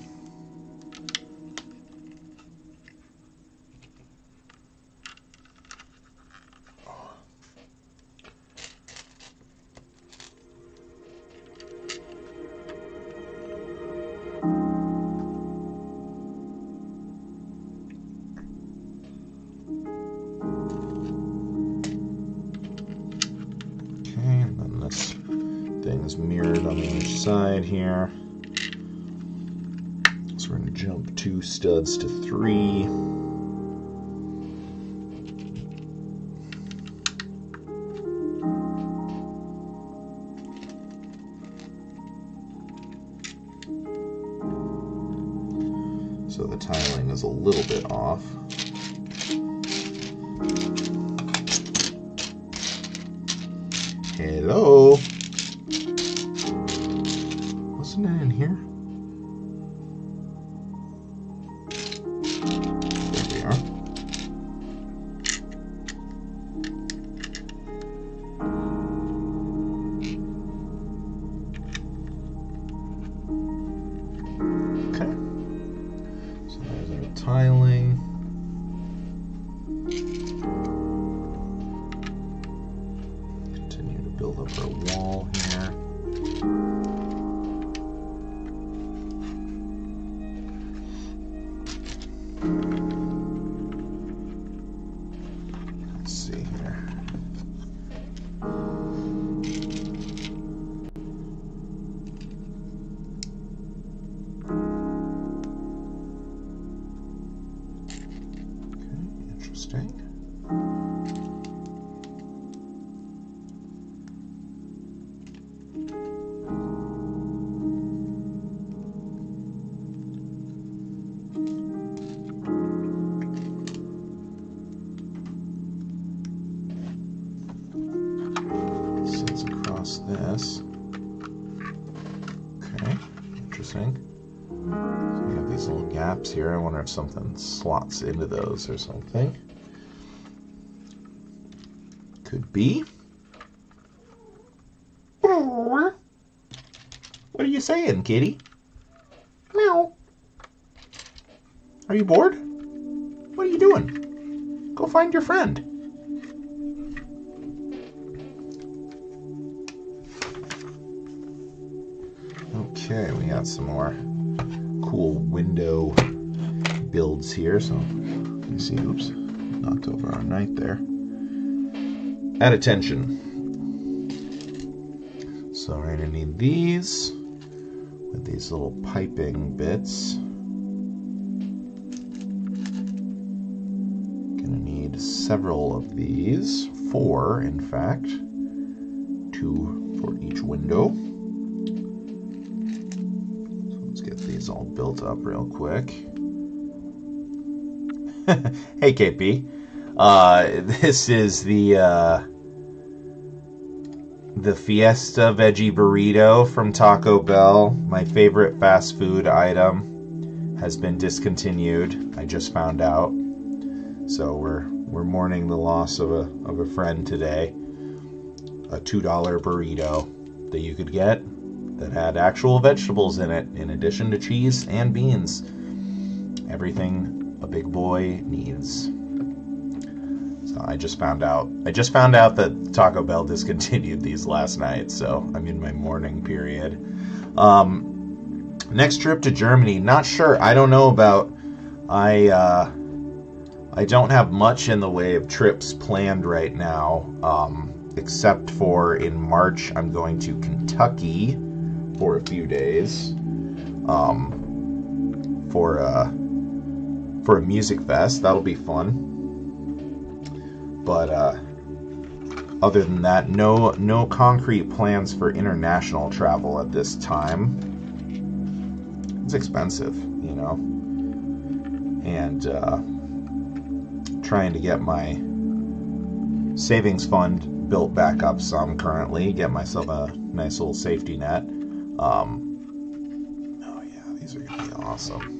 Things mirrored on the other side here. So we're going to jump 2 studs to 3. So the tiling is a little bit off. Hello? Wasn't it in here? There we are. Okay. So there's our tiling. Continue to build up our wall here. Interesting. Sits across this. Okay, interesting. So we have these little gaps here. I wonder if something slots into those or something. Could be. What are you saying, kitty? Meow. Are you bored? What are you doing? Go find your friend. Okay, we got some more cool window builds here. So let me see. Oops, knocked over our knight there. At attention. So we're gonna need these with these little piping bits. Gonna need several of these, 4 in fact, 2 for each window. So let's get these all built up real quick. Hey KP, this is the Fiesta Veggie Burrito from Taco Bell. My favorite fast food item has been discontinued. I just found out. So we're mourning the loss of a friend today. A $2 burrito that you could get that had actual vegetables in it, in addition to cheese and beans. Everything a big boy needs. I just found out that Taco Bell discontinued these last night, so I'm in my mourning period. Next trip to Germany, not sure. I don't know about. I don't have much in the way of trips planned right now, except for in March I'm going to Kentucky for a few days for a music fest. That'll be fun. But other than that, no concrete plans for international travel at this time. It's expensive, you know, and trying to get my savings fund built back up some currently, get myself a nice little safety net. Oh yeah, these are gonna be awesome.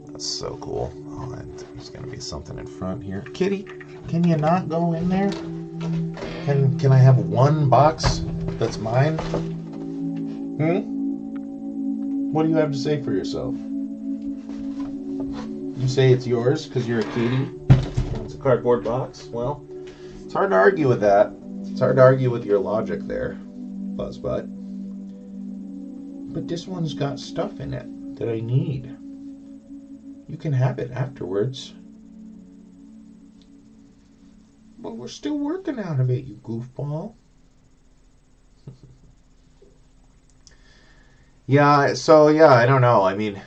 That's so cool. Oh, and there's gonna be something in front here. Kitty, can you not go in there? Can I have one box that's mine? What do you have to say for yourself? You say it's yours because you're a kitty? It's a cardboard box? Well, it's hard to argue with that. It's hard to argue with your logic there, Buzzbutt. But this one's got stuff in it that I need. You can have it afterwards. But we're still working out of it, you goofball. Yeah, so yeah, I don't know. I mean,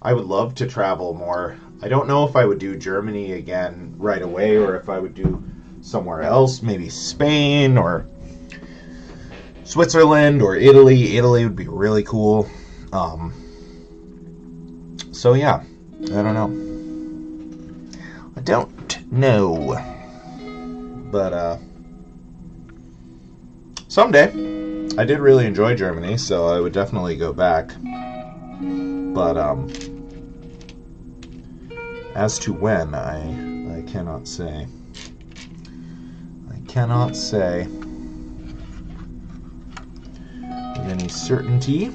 I would love to travel more. I don't know if I would do Germany again right away or if I would do somewhere else, maybe Spain or Switzerland or Italy. Italy would be really cool. So yeah, I don't know. I don't know. But someday. I did really enjoy Germany, so I would definitely go back. But as to when, I cannot say. I cannot say with any certainty.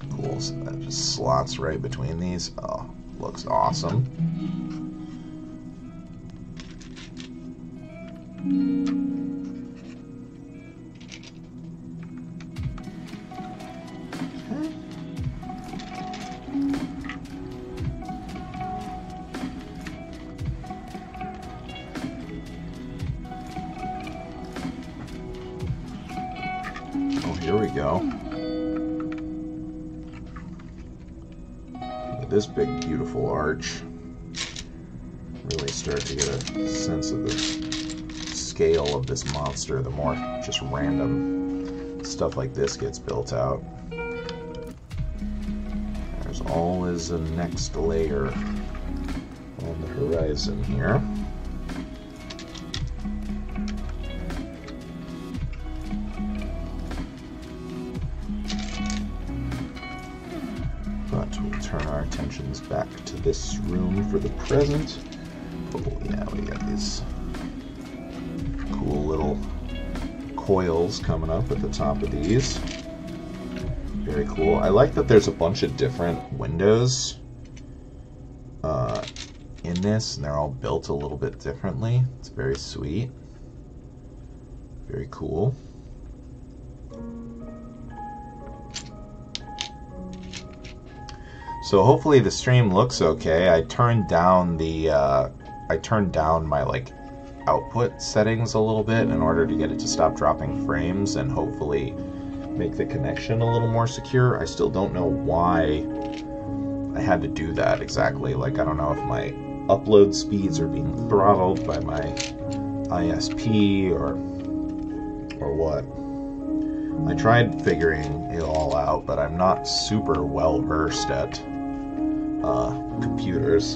Cool, so that just slots right between these. Oh, looks awesome. Here we go. at this big, beautiful arch. Really start to get a sense of the scale of this monster the more just random stuff like this gets built out. There's always a next layer on the horizon here. But we'll turn our attentions back to this room for the present. Oh yeah, we got these cool little coils coming up at the top of these. Very cool. I like that there's a bunch of different windows in this, and they're all built a little bit differently. It's very sweet. Very cool. So hopefully the stream looks okay. I turned down my like output settings a little bit in order to get it to stop dropping frames and hopefully make the connection a little more secure. I still don't know why I had to do that exactly. Like, I don't know if my upload speeds are being throttled by my ISP or what. I tried figuring it all out, but I'm not super well versed at computers,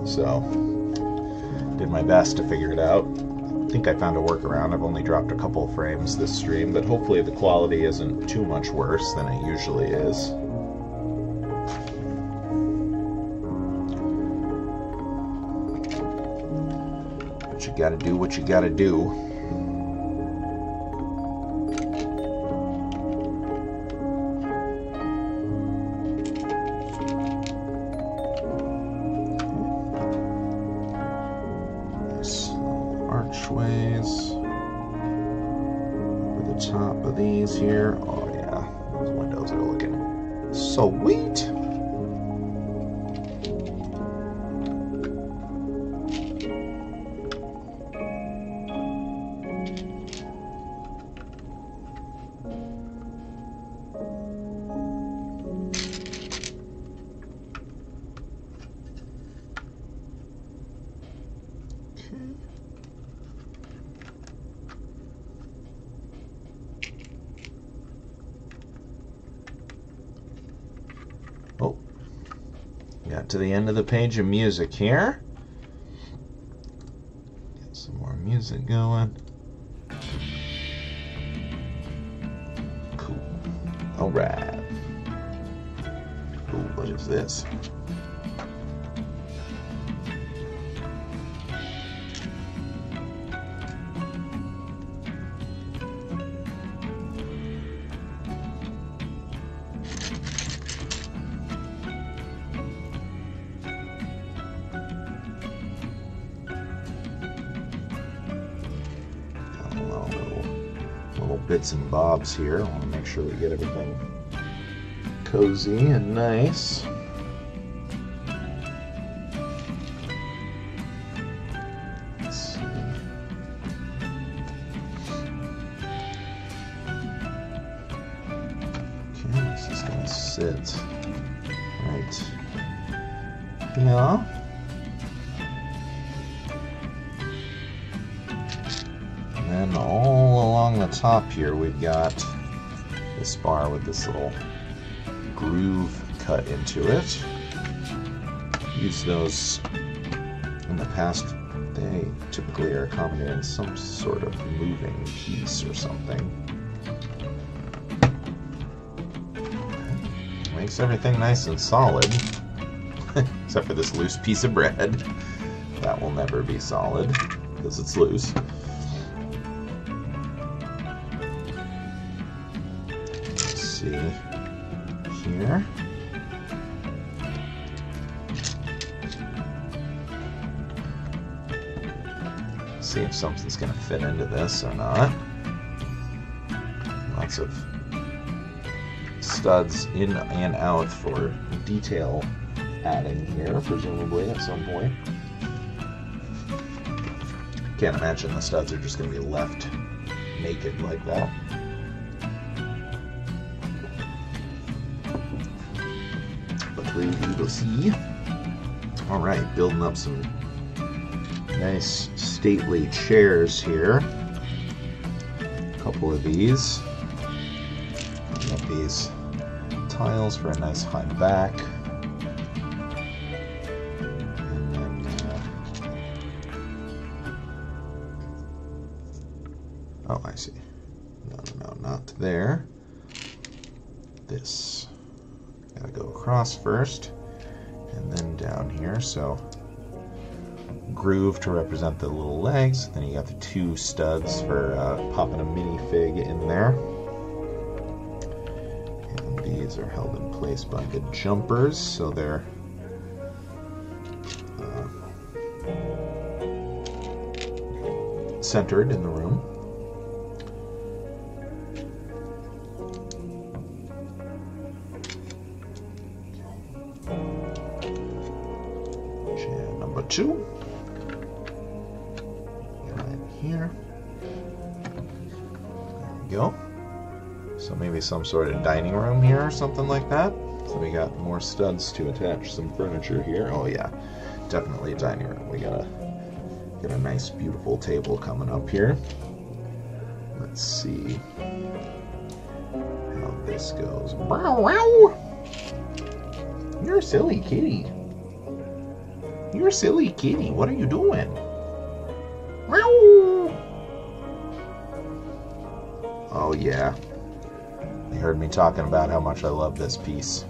so did my best to figure it out. I think I found a workaround. I've only dropped a couple of frames this stream, but hopefully the quality isn't too much worse than it usually is. But you gotta do what you gotta do. Archways over the top of these here. Oh yeah, those windows are looking sweet. Oh, got to the end of the page of music here. Get some more music going. Cool. All right. Ooh, what is this? Bits and bobs here. I want to make sure we get everything cozy and nice. Let's see. Okay, this is going to sit right here. And all along the top here we've got this bar with this little groove cut into it. Used those in the past. They typically are accommodated in some sort of moving piece or something. Makes everything nice and solid, except for this loose piece of bread. That will never be solid because it's loose. See here. See if something's going to fit into this or not. Lots of studs in and out for detail adding here, presumably at some point. Can't imagine the studs are just going to be left naked like that. for you to see. All right, building up some nice stately chairs here. A couple of these. Got these tiles for a nice high back. And then, oh, I see. No, not there. This. Gotta go across first, and then down here. So, groove to represent the little legs. Then you got the two studs for popping a minifig in there. And these are held in place by the jumpers, so they're centered in the room. Chair number 2. Right here. There we go. So maybe some sort of dining room here or something like that. So we got more studs to attach some furniture here. Oh yeah, definitely a dining room. We gotta get a nice beautiful table coming up here. Let's see how this goes. Wow, wow. You're a silly kitty. You're a silly kitty. What are you doing? Wow. Oh yeah. You heard me talking about how much I love this piece.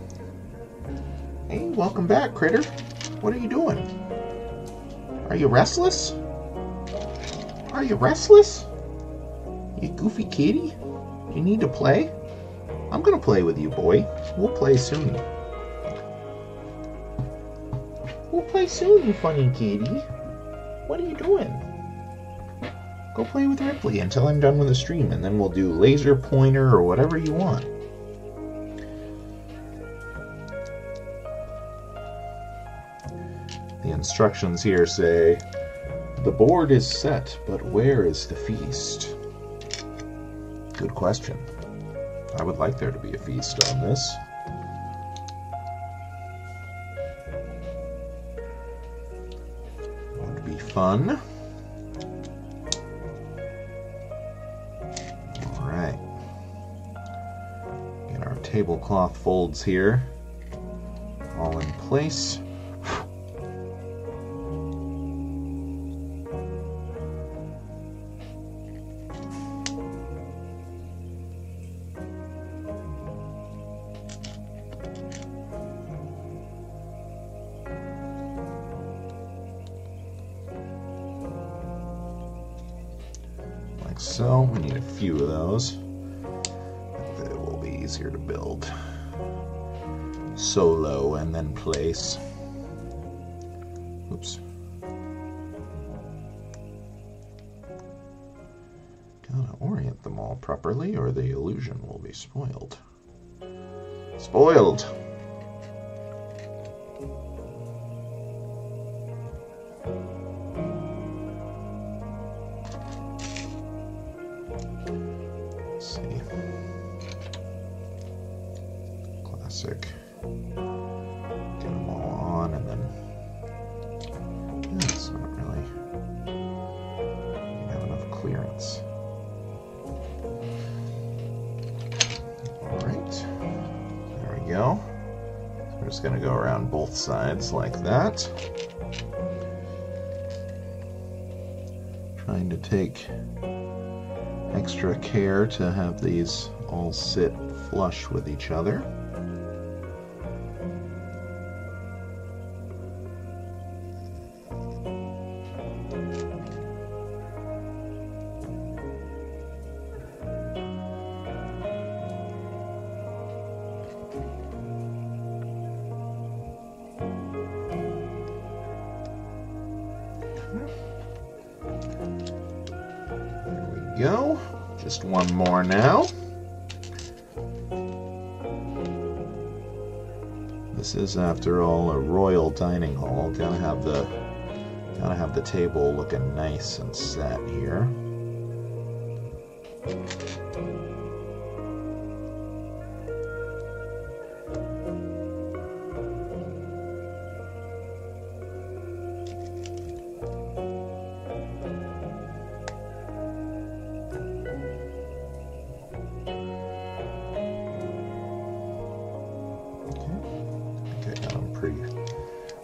Hey, welcome back, critter. What are you doing? Are you restless? Are you restless? You goofy kitty? You need to play? I'm gonna play with you, boy. We'll play soon. We'll play soon, you funny kitty. What are you doing? Go play with Ripley until I'm done with the stream, and then we'll do laser pointer or whatever you want. The instructions here say, the board is set, but where is the feast? Good question. I would like there to be a feast on this. Would be fun. Alright. Get our tablecloth folds here all in place. So, we need a few of those. It will be easier to build solo and then place. Oops. Gotta orient them all properly or the illusion will be spoiled. Spoiled! Classic. Get them all on, and then it's not really have enough clearance. Alright, there we go. So we're just going to go around both sides like that. Trying to take extra care to have these all sit flush with each other. There we go. Just one more now. This is, after all, a royal dining hall. Gotta have the table looking nice and set here.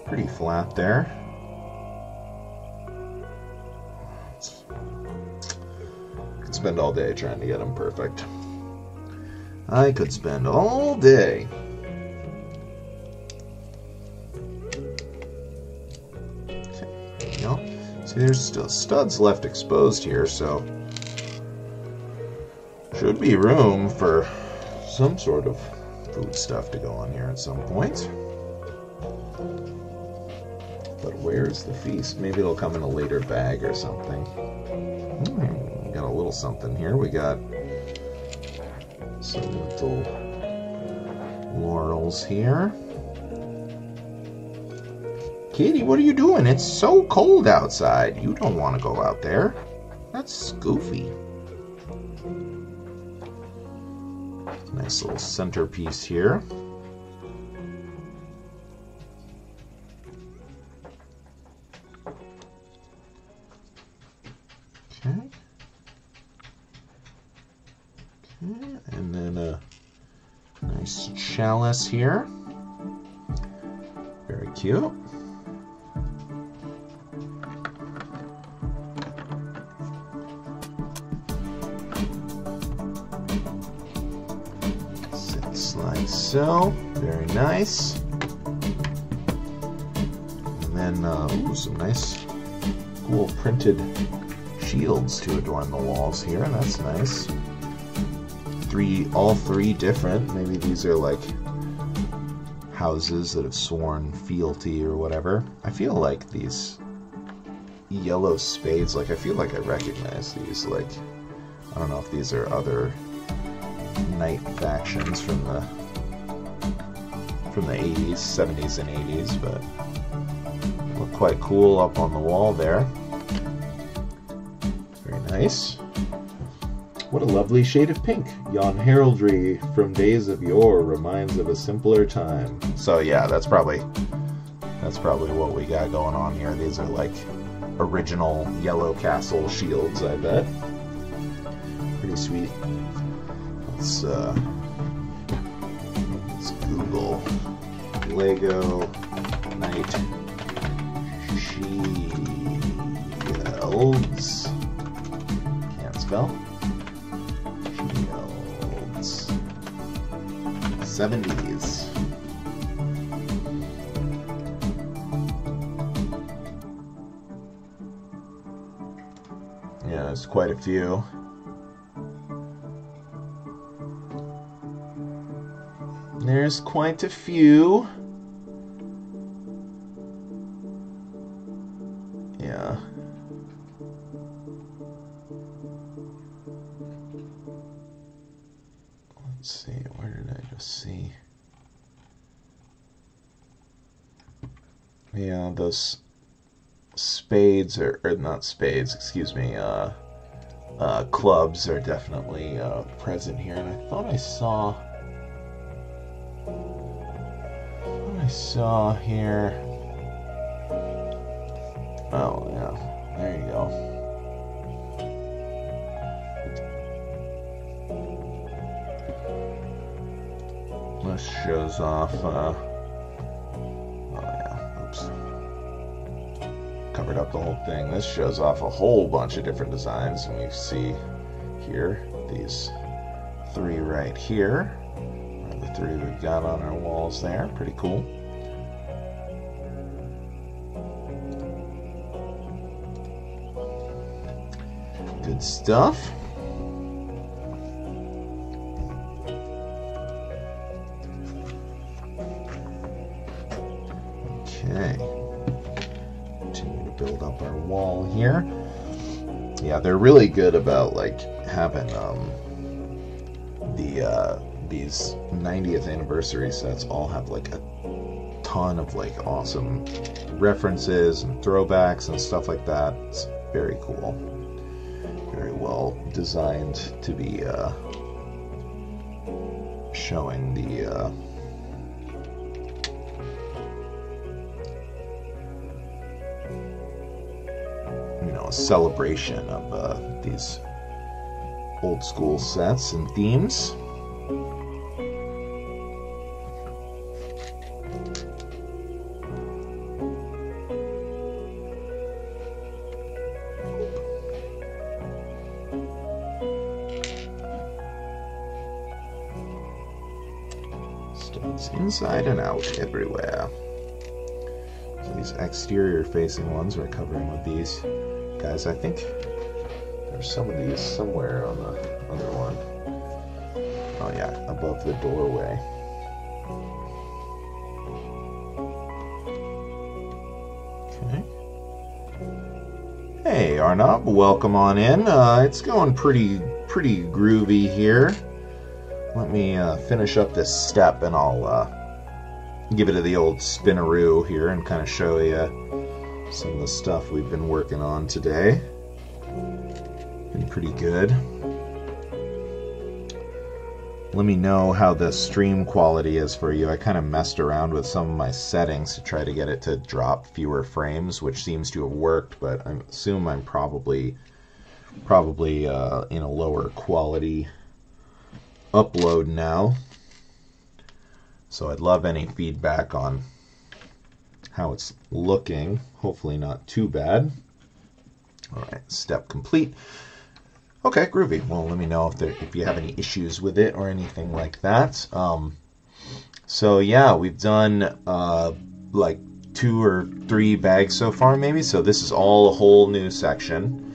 pretty flat there. Could spend all day trying to get them perfect. I could spend all day. Okay, there we go. See, there's still studs left exposed here, so should be room for some sort of food stuff to go on here at some point. But where's the feast? Maybe it'll come in a later bag or something. We got a little something here. We got some little laurels here. Katie, what are you doing? It's so cold outside. You don't want to go out there. That's goofy. Nice little centerpiece here. Okay. Okay, and then a nice chalice here. Very cute. Like so, very nice. And then some nice, cool printed shields to adorn the walls here. That's nice. All three different. Maybe these are like houses that have sworn fealty or whatever. I feel like these yellow spades. Like I feel like I recognize these. Like I don't know if these are other knight factions from the 80s, 70s, and 80s, but look quite cool up on the wall there. Very nice. What a lovely shade of pink. Yon heraldry from days of yore reminds of a simpler time. So yeah, that's probably what we got going on here. These are like original Yellow Castle shields, I bet. Pretty sweet. Let's Google Lego Knight Shields. Can't spell. Shields. 70s. Yeah, there's quite a few. There's quite a few. Yeah. Let's see, where did I just see? Yeah, those spades or not spades, excuse me, clubs are definitely present here, and I thought I saw here. Oh yeah, there you go. This shows off. Oh yeah, oops. Covered up the whole thing. This shows off a whole bunch of different designs, and we see here these three right here. The three we've got on our walls there. Pretty cool. Good stuff. Okay. Continue to build up our wall here. Yeah, they're really good about like having these 90th anniversary sets all have like a ton of like awesome references and throwbacks and stuff like that. It's very cool. Very well designed to be showing the a celebration of these old school sets and themes. Studs inside and out everywhere. So these exterior facing ones we're covering with these guys. I think there's some of these somewhere on the other one. Oh yeah, above the doorway. Okay. Hey Arnab, welcome on in. It's going pretty groovy here. Let me finish up this step and I'll give it the old spinaroo here and kind of show you some of the stuff we've been working on today. Been pretty good. Let me know how the stream quality is for you. I kind of messed around with some of my settings to try to get it to drop fewer frames, which seems to have worked, but I assume I'm probably in a lower quality upload now. So I'd love any feedback on how it's looking. Hopefully not too bad. All right, step complete. Okay, groovy. Well, let me know if you have any issues with it or anything like that. So yeah, we've done like 2 or 3 bags so far, maybe. So this is all a whole new section,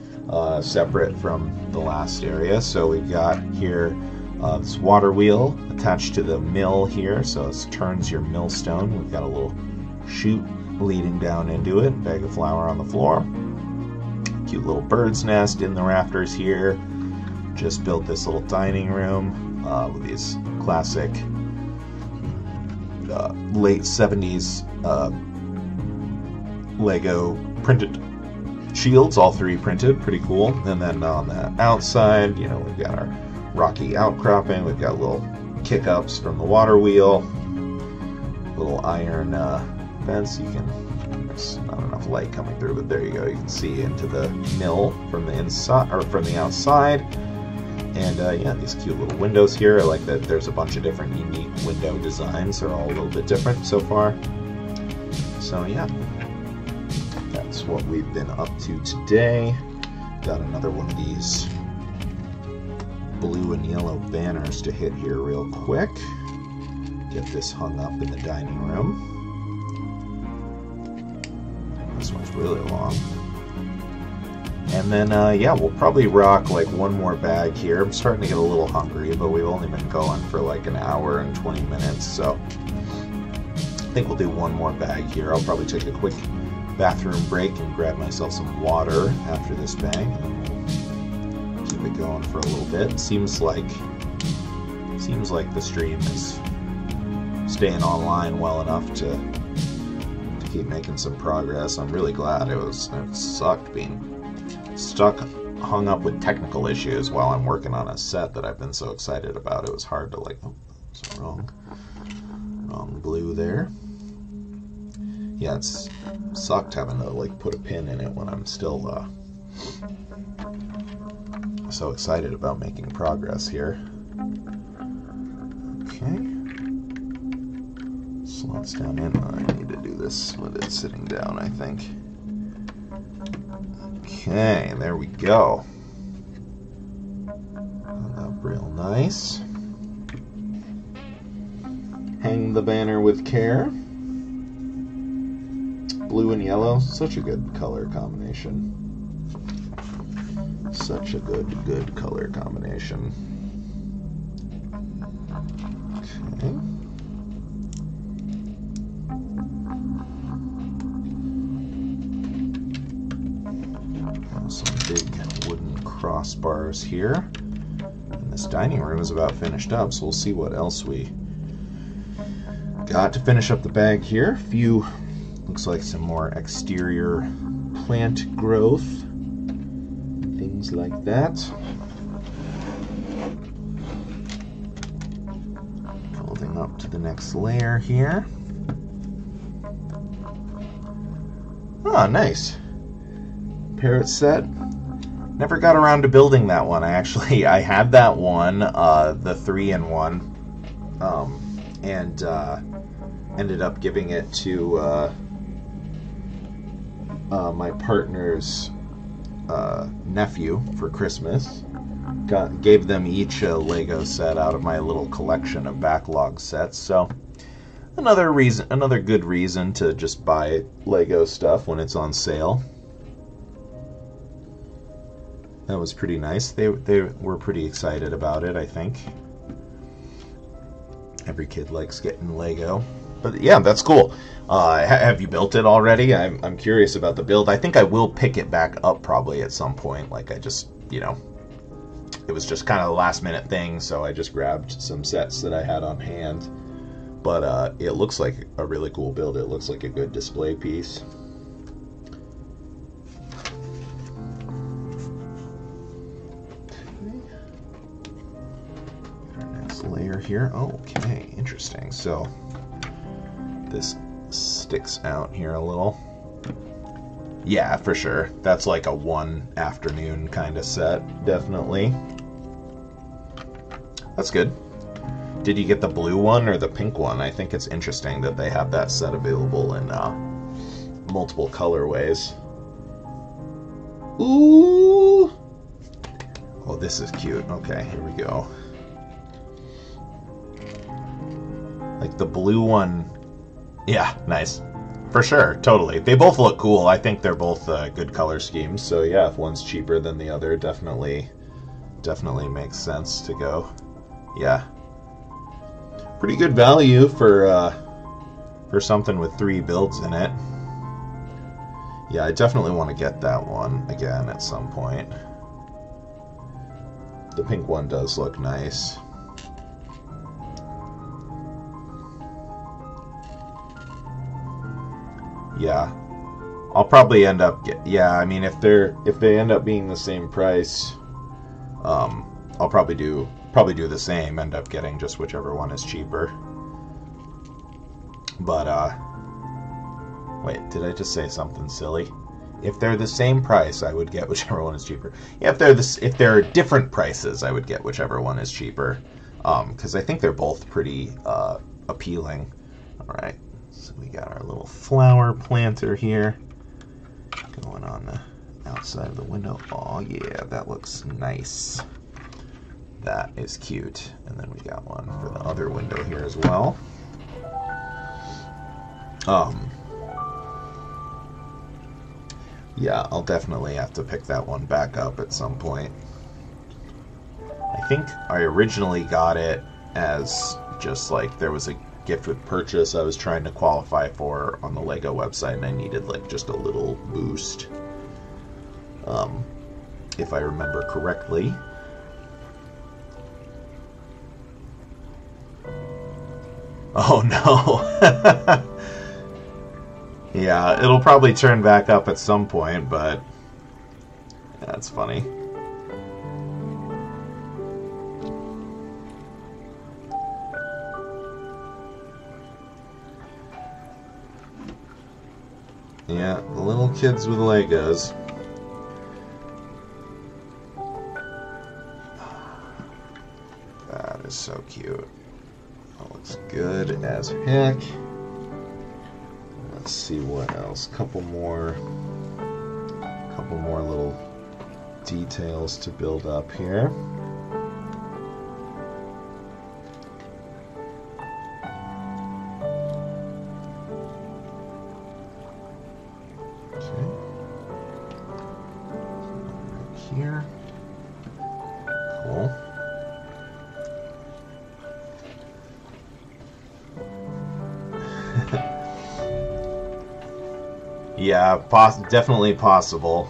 separate from the last area. So we've got here this water wheel attached to the mill here, so it turns your millstone. We've got a little chute leading down into it. Bag of flour on the floor. Cute little bird's nest in the rafters here. Just built this little dining room with these classic late 70s Lego printed shields, all 3 printed, pretty cool. And then on the outside, you know, we've got our rocky outcropping. We've got little kick-ups from the water wheel, little iron fence. You can, there's not enough light coming through, but there you go. You can see into the mill from the inside or from the outside. And yeah, these cute little windows here. I like that there's a bunch of different unique window designs. They're all a little bit different so far. So yeah, that's what we've been up to today. Got another one of these blue and yellow banners to hit here real quick. Get this hung up in the dining room. This one's really long. And then, yeah, we'll probably rock like one more bag here. I'm starting to get a little hungry, but we've only been going for like an hour and 20 minutes, so I think we'll do one more bag here. I'll probably take a quick bathroom break and grab myself some water after this bag, and then we'll keep it going for a little bit. Seems like the stream is staying online well enough to keep making some progress. I'm really glad. It sucked being stuck, hung up with technical issues while I'm working on a set that I've been so excited about. It was hard to like, oh, that's wrong blue there. Yeah, it's sucked having to like put a pin in it when I'm still so excited about making progress here. Okay. Slots down in. I need to do this with it sitting down, I think. Okay, there we go. Hung up real nice. Hang the banner with care. Blue and yellow, such a good color combination. Such a good color combination. Okay. Some big wooden crossbars here. And this dining room is about finished up, so we'll see what else we got to finish up the bag here. A few, looks like some more exterior plant growth, things like that. Folding up to the next layer here. Ah, nice. Parrot set. Never got around to building that one. I had that one, the 3-in-1, and ended up giving it to my partner's nephew for Christmas. Gave them each a Lego set out of my little collection of backlog sets. So another good reason to just buy Lego stuff when it's on sale. That was pretty nice. They were pretty excited about it, I think. Every kid likes getting Lego. But yeah, that's cool. Have you built it already? I'm curious about the build. I think I will pick it back up probably at some point. Like I just, it was just kind of a last minute thing, so I just grabbed some sets that I had on hand. But it looks like a really cool build. It looks like a good display piece. Layer here. Okay, interesting. So this sticks out here a little. Yeah, for sure. That's like a one afternoon kind of set, definitely. That's good. Did you get the blue one or the pink one? I think it's interesting that they have that set available in multiple colorways. Ooh! Oh, this is cute. Okay, here we go. Like the blue one, yeah, nice. For sure, totally. They both look cool. I think they're both good color schemes. So yeah, if one's cheaper than the other, definitely makes sense to go. Yeah, pretty good value for something with 3 builds in it. Yeah, I definitely want to get that one again at some point. The pink one does look nice. Yeah, I'll probably end up I mean, if they end up being the same price, I'll probably do the same. End up getting just whichever one is cheaper. But wait, did I just say something silly? If they're the same price, I would get whichever one is cheaper. Yeah, if they're different prices, I would get whichever one is cheaper. Because I think they're both pretty appealing. All right. So we got our little flower planter here going on the outside of the window. Oh yeah, that looks nice. That is cute. And then we got one for the other window here as well. Yeah, I'll definitely have to pick that one back up at some point. I think I originally got it as just like there was a gift with purchase I was trying to qualify for on the Lego website, and I needed like just a little boost, if I remember correctly. Oh no. Yeah, it'll probably turn back up at some point, but that's funny. Yeah, the little kids with Legos. That is so cute. That looks good as heck. Let's see what else. Couple more little details to build up here. Here. Cool. Yeah, definitely possible.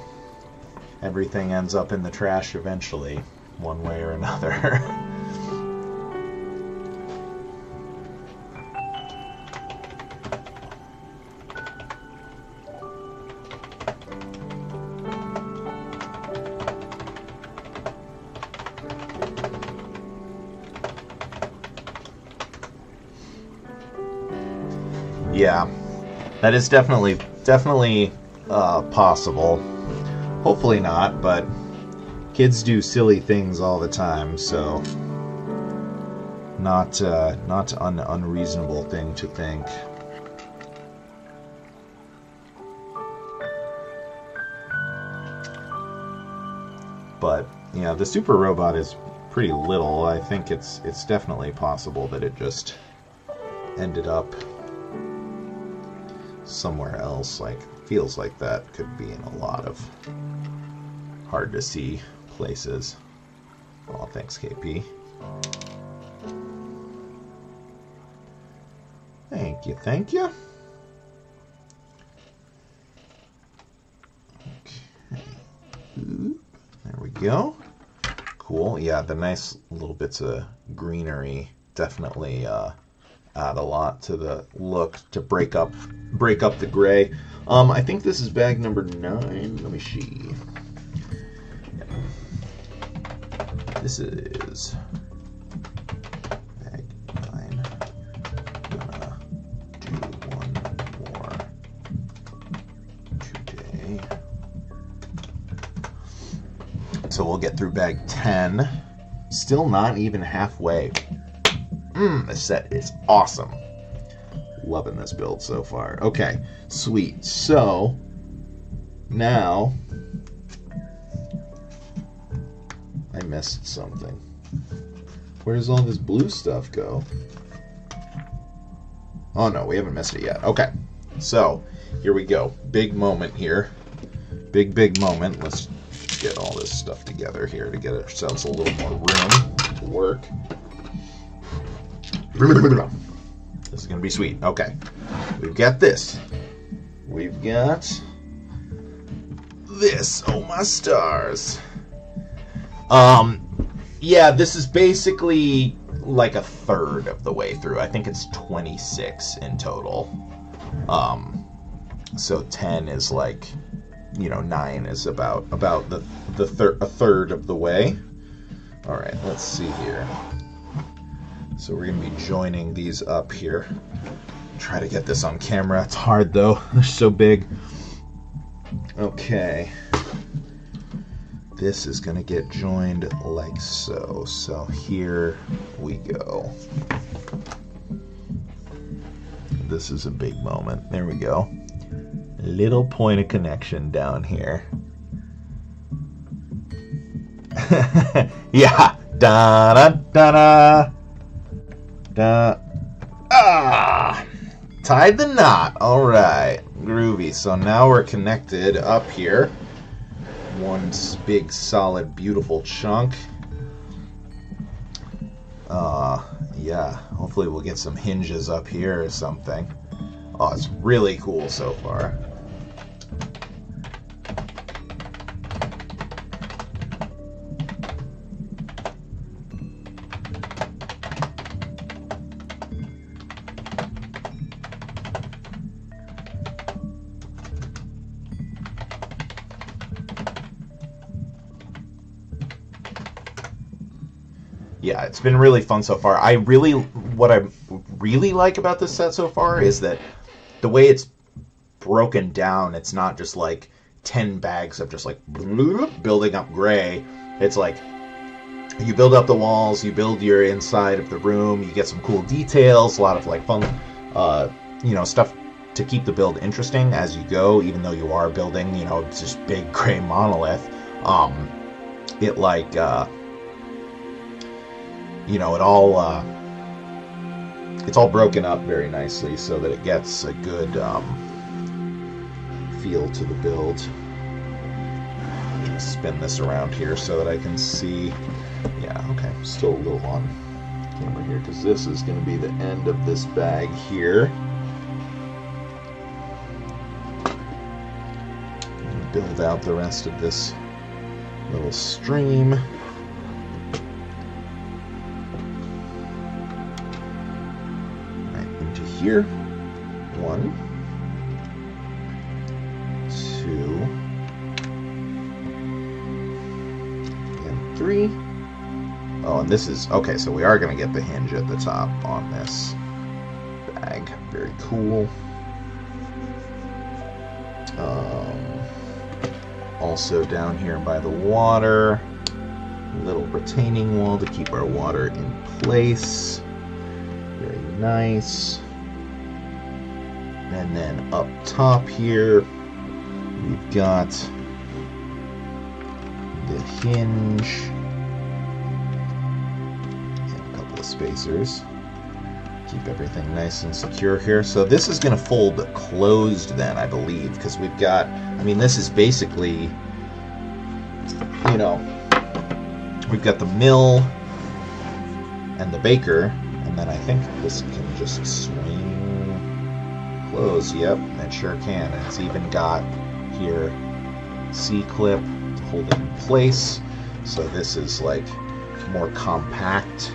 Everything ends up in the trash eventually, one way or another. Yeah, that is definitely possible. Hopefully not, but kids do silly things all the time, so not an unreasonable thing to think. But yeah, the super robot is pretty little. I think it's definitely possible that it just ended up somewhere else. Like, feels like that could be in a lot of hard to see places. Oh, thanks, KP. Thank you, thank you. Okay. Oop. There we go. Cool. Yeah, the nice little bits of greenery definitely add a lot to the look to break up the gray. I think this is bag number 9. Let me see. Yep. This is bag 9. I'm gonna do one more today. So we'll get through bag 10. Still not even halfway. This set is awesome. Loving this build so far. Okay, sweet. So now I missed something. Where does all this blue stuff go? Oh no, we haven't missed it yet. Okay, so here we go. Big moment here. Big moment. Let's get all this stuff together here to get ourselves a little more room to work. This is going to be sweet. Okay. We've got this. We've got this. Oh, my stars. Yeah, this is basically like a third of the way through. I think it's 26 in total. So 10 is like, 9 is about a third of the way. All right, let's see here. So we're going to be joining these up here. Try to get this on camera. It's hard though. They're so big. Okay. This is going to get joined like so. So here we go. This is a big moment. There we go. Little point of connection down here. Yeah. Da da da da. Tied the knot. All right, groovy. So now we're connected up here. One big, solid, beautiful chunk. Yeah. Hopefully we'll get some hinges up here or something. Oh, it's really cool so far. Yeah, it's been really fun so far. What I really like about this set so far is that the way it's broken down, it's not just like 10 bags of just like building up gray. It's like you build up the walls, you build your inside of the room, you get some cool details, a lot of like fun, stuff to keep the build interesting as you go, even though you are building, it's just big gray monolith. It's all broken up very nicely so that it gets a good feel to the build. I'm going to spin this around here so that I can see. Yeah, okay, still a little on camera here because this is going to be the end of this bag here. And build out the rest of this little stream. Here, 1, 2, and 3. Oh, and this is okay. So we are going to get the hinge at the top on this bag. Very cool. Also down here by the water, little retaining wall to keep our water in place. Very nice. And then up top here, we've got the hinge and a couple of spacers Keep everything nice and secure here. So this is going to fold closed then, I believe, because we've got, I mean, this is basically, you know, we've got the mill and the baker, and then I think this can just swing close. Yep, it sure can. And it's even got here C-clip to hold it in place. So this is like more compact.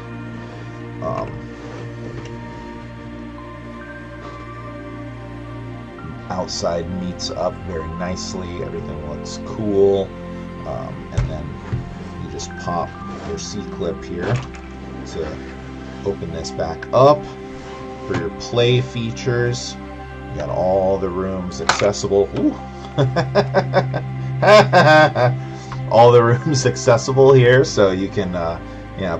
Outside meets up very nicely. Everything looks cool. And then you just pop your C-clip here to open this back up. For your play features, you got all the rooms accessible. Ooh. All the rooms accessible here, so you can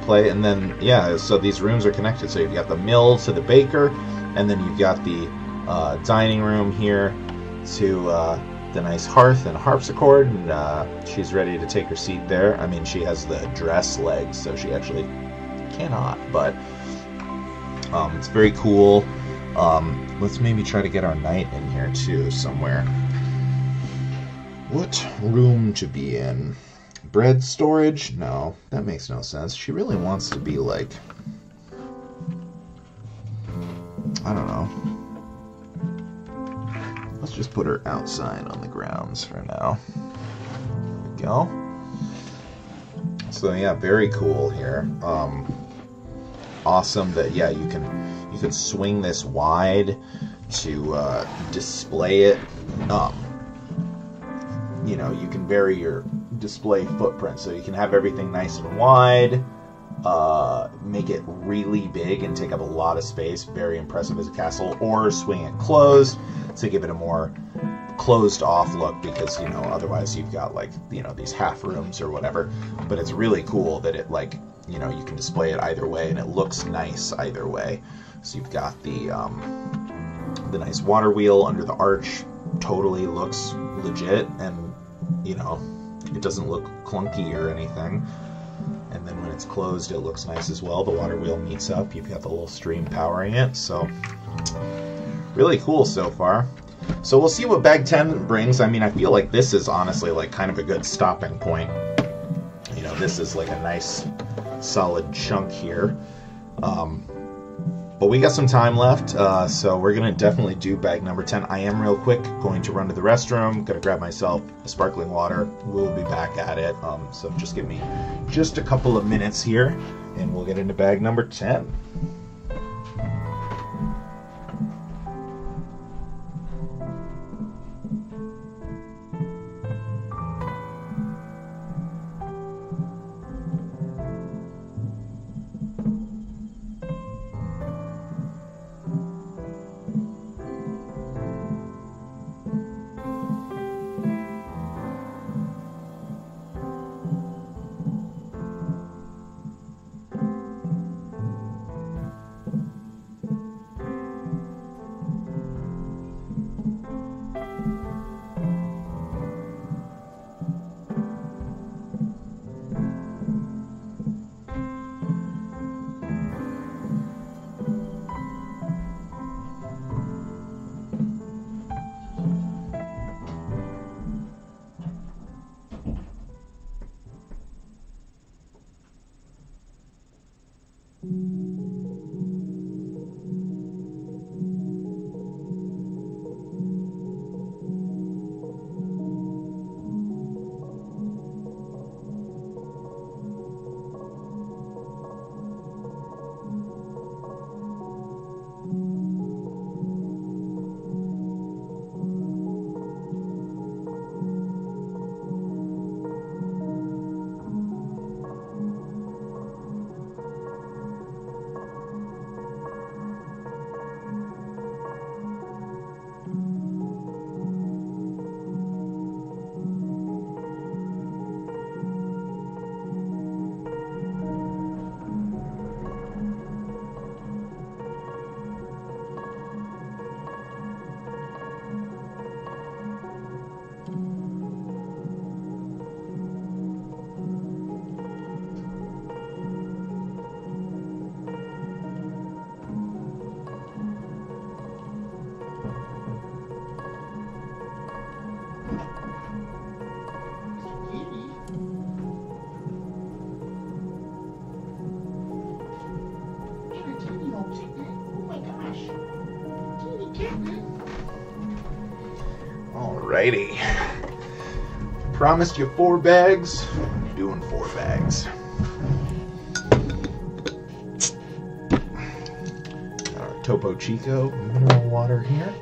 play. And then so these rooms are connected. So you've got the mill to the baker, and then you've got the dining room here to the nice hearth and harpsichord, and she's ready to take her seat there. I mean, she has the dress legs, so she actually cannot, but it's very cool. Let's maybe try to get our knight in here too somewhere. What room to be in? Bread storage? No, that makes no sense. She really wants to be like, I don't know. Let's just put her outside on the grounds for now. There we go. So yeah, very cool here. Awesome that you can swing this wide to display it. You can vary your display footprint, so you can have everything nice and wide, make it really big and take up a lot of space, very impressive as a castle, or swing it closed to give it a more closed off look, because otherwise you've got these half rooms or whatever. But it's really cool that it you can display it either way, and it looks nice either way. So you've got the nice water wheel under the arch, totally looks legit, and it doesn't look clunky or anything. And then when it's closed, it looks nice as well. The water wheel meets up. You've got the little stream powering it. So really cool so far. So we'll see what bag 10 brings. I mean, I feel like this is honestly kind of a good stopping point. This is like a nice solid chunk here. But we got some time left, so we're going to definitely do bag number 10. I am real quick going to run to the restroom, going to grab myself a sparkling water. We'll be back at it, so just give me just a couple of minutes here, and we'll get into bag number 10. Alrighty. Promised you 4 bags. I'm doing 4 bags. Got our Topo Chico mineral water here.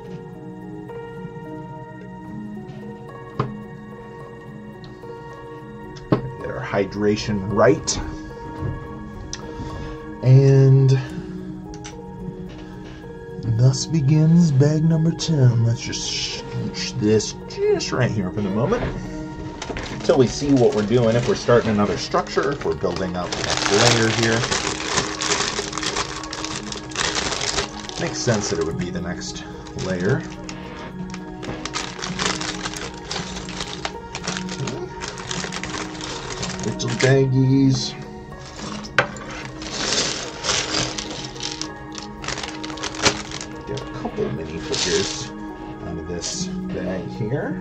Get our hydration right. And thus begins bag number 10. Let's just scooch this just right here for the moment until we see what we're doing. If we're starting another structure, if we're building up the next layer here. Makes sense that it would be the next layer. Little baggies. Get a couple minifigures out of this bag here.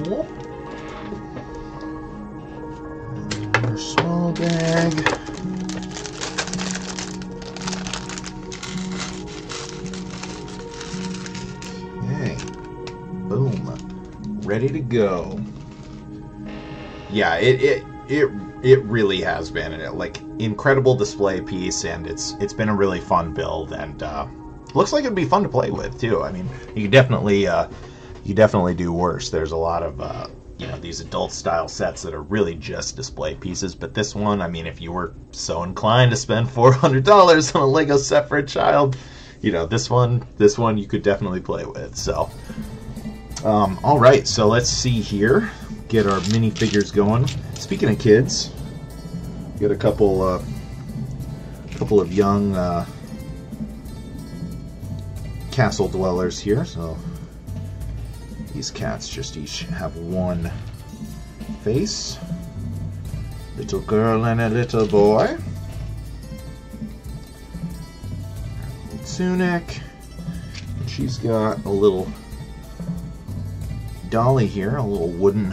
Cool. Another small bag. Okay. Boom. Ready to go. Yeah, it really has been like incredible display piece, and it's been a really fun build, and looks like it'd be fun to play with too. I mean, you definitely do worse. There's a lot of these adult style sets that are really just display pieces, but this one, I mean, if you were so inclined to spend $400 on a Lego set for a child, this one you could definitely play with. So all right, so let's see here, get our minifigures going. Speaking of kids, got a couple of young castle dwellers here. So these cats just each have one face. Little girl and a little boy. Tunic. And she's got a little dolly here, a little wooden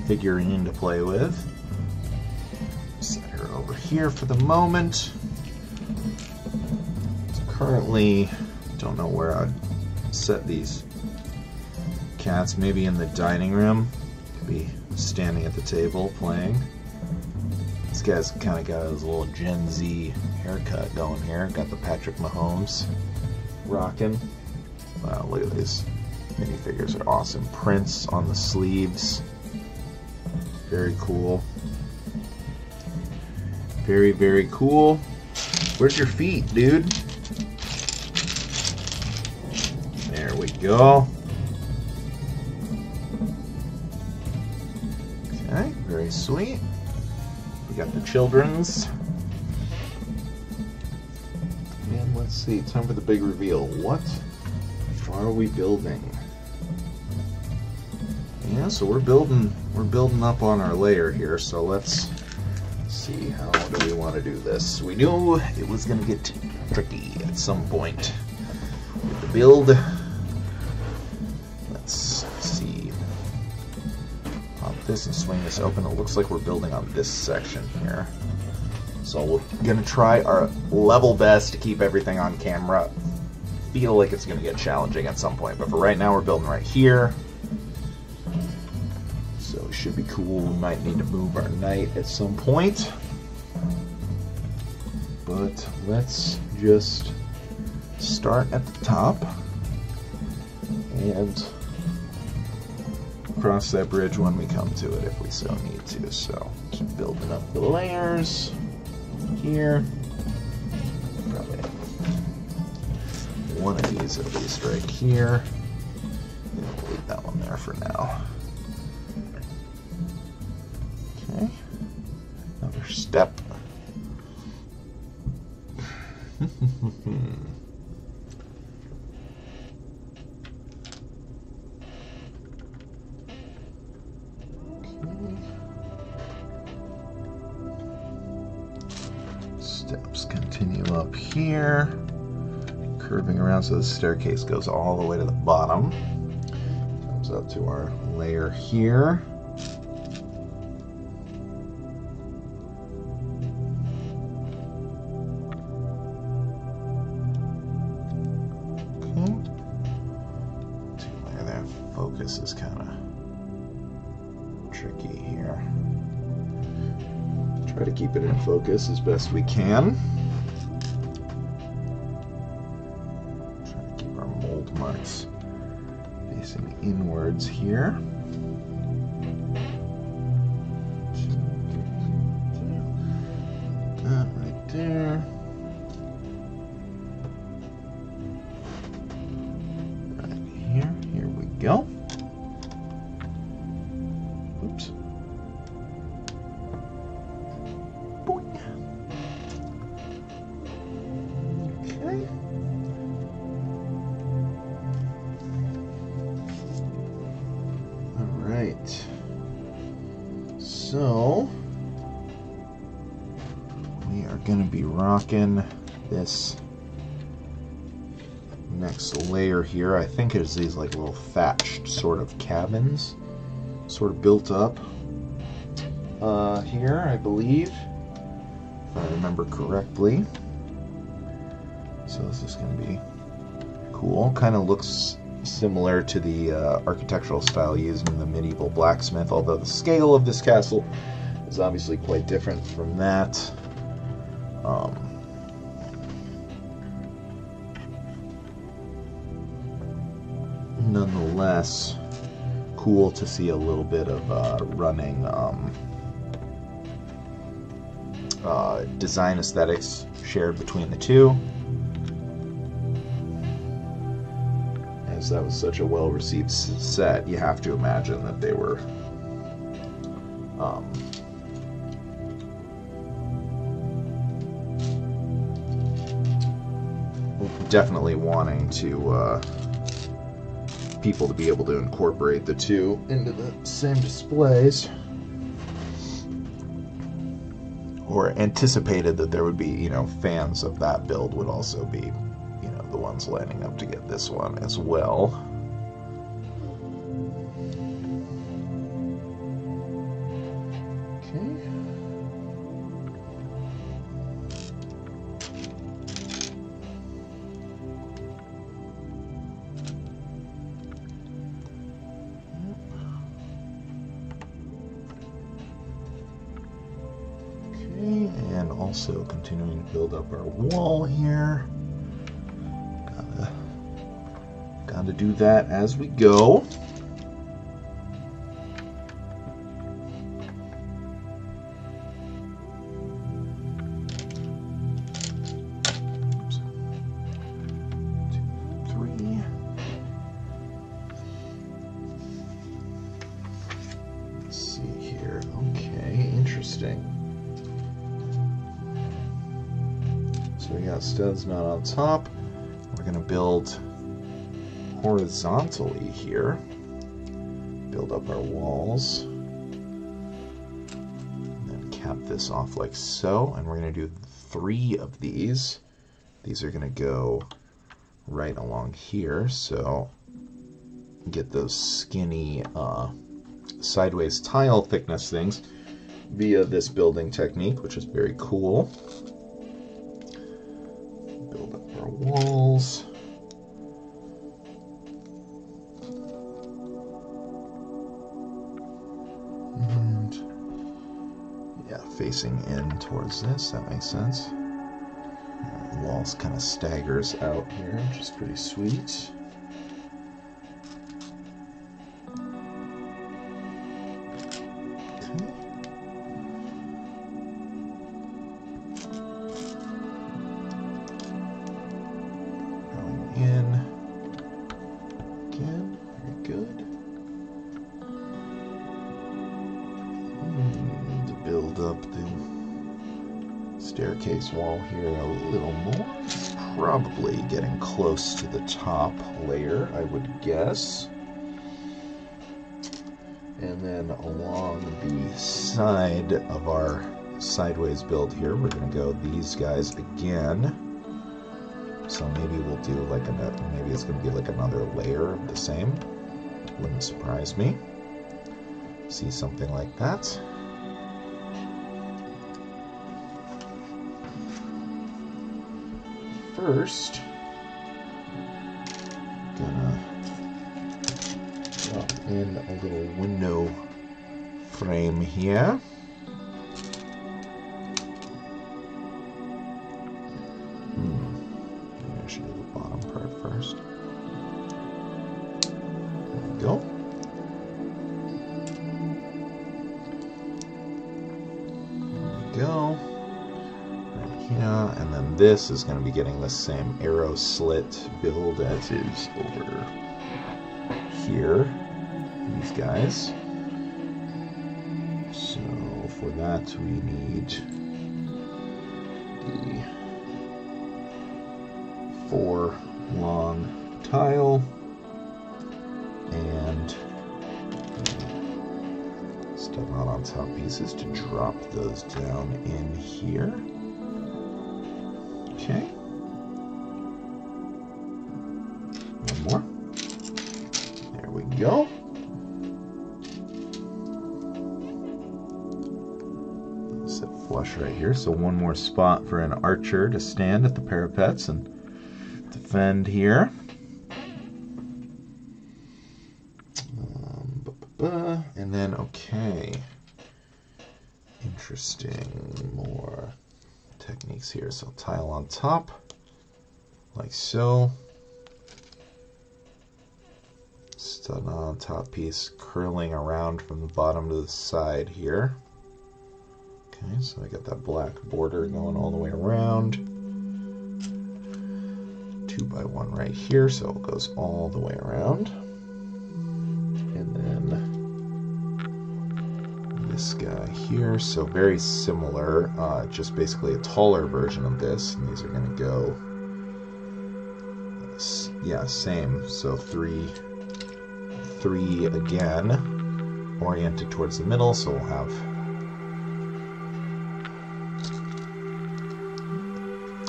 figurine to play with. Set her over here for the moment. So currently, don't know where I'd set these cats. Maybe in the dining room. Could be standing at the table playing. This guy's kind of got his little Gen Z haircut going here. Got the Patrick Mahomes rocking. Wow, look at these minifigures, are awesome. Prints on the sleeves. Very cool. Very, very cool. Where's your feet, dude? There we go. Okay, very sweet. We got the children's. And let's see, time for the big reveal. What are we building? Yeah, so we're building up on our layer here, so let's see, how do we want to do this? We knew it was going to get tricky at some point with the build. Let's see. Pop this and swing this open. It looks like we're building on this section here. So we're going to try our level best to keep everything on camera. Feel like it's going to get challenging at some point, but for right now we're building right here. So it should be cool. We might need to move our knight at some point. But let's just start at the top and cross that bridge when we come to it if we so need to. So keep building up the layers here. Probably one of these at least right here. We'll leave that one there for now. Okay, another step. Steps continue up here, curving around so the staircase goes all the way to the bottom. Comes up to our layer here. Okay. Two-layer there. Focus is kind of tricky here. Try to keep it in focus as best we can. Try to keep our mold marks facing inwards here. That right there. Right here. Here we go. Oops. Boing. Okay. All right. So we are going to be rocking this next layer here. I think it's these like little thatched sort of cabins, sort of built up here, I believe, if I remember correctly. So this is going to be cool. Kind of looks similar to the architectural style used in the medieval blacksmith, although the scale of this castle is obviously quite different from that. Nonetheless, cool to see a little bit of running design aesthetics shared between the two, as that was such a well-received set. You have to imagine that they were definitely wanting to people to be able to incorporate the two into the same displays, or anticipated that there would be, you know, fans of that build would also be, you know, the ones lining up to get this one as well. Okay. And also continuing to build up our wall here. Gotta do that as we go. Oops. 2, 3. Let's see here. Okay, interesting. So we got studs not on top. We're going to build horizontally here. Build up our walls. And then cap this off like so. And we're going to do 3 of these. These are going to go right along here. So get those skinny sideways tile thickness things via this building technique, which is very cool. Build up our walls. And yeah, facing in towards this, that makes sense. The walls kind of staggers out here, which is pretty sweet. In again, very good. Need to build up the staircase wall here a little more. It's probably getting close to the top layer, I would guess. And then along the side of our sideways build here, we're going to go these guys again. So maybe we'll do like maybe it's going to be like another layer of the same. Wouldn't surprise me. See something like that. First, gonna drop in a little window frame here. Maybe I should do the bottom part first. There we go. Go right here, and then this is going to be getting the same arrow slit build as is over here, these guys. So for that we need the 4 long tile and step out on top pieces to drop those down in here. Okay. One more. There we go. Sit flush right here. So one more spot for an archer to stand at the parapets and defend here. And then, okay, interesting, more techniques here. So tile on top, like so. Stud on top piece curling around from the bottom to the side here. Okay, so I got that black border going all the way around. 2 by 1 right here, so it goes all the way around. And then this guy here, so very similar, just basically a taller version of this, and these are going to go, yeah, same, so 3 again, oriented towards the middle, so we'll have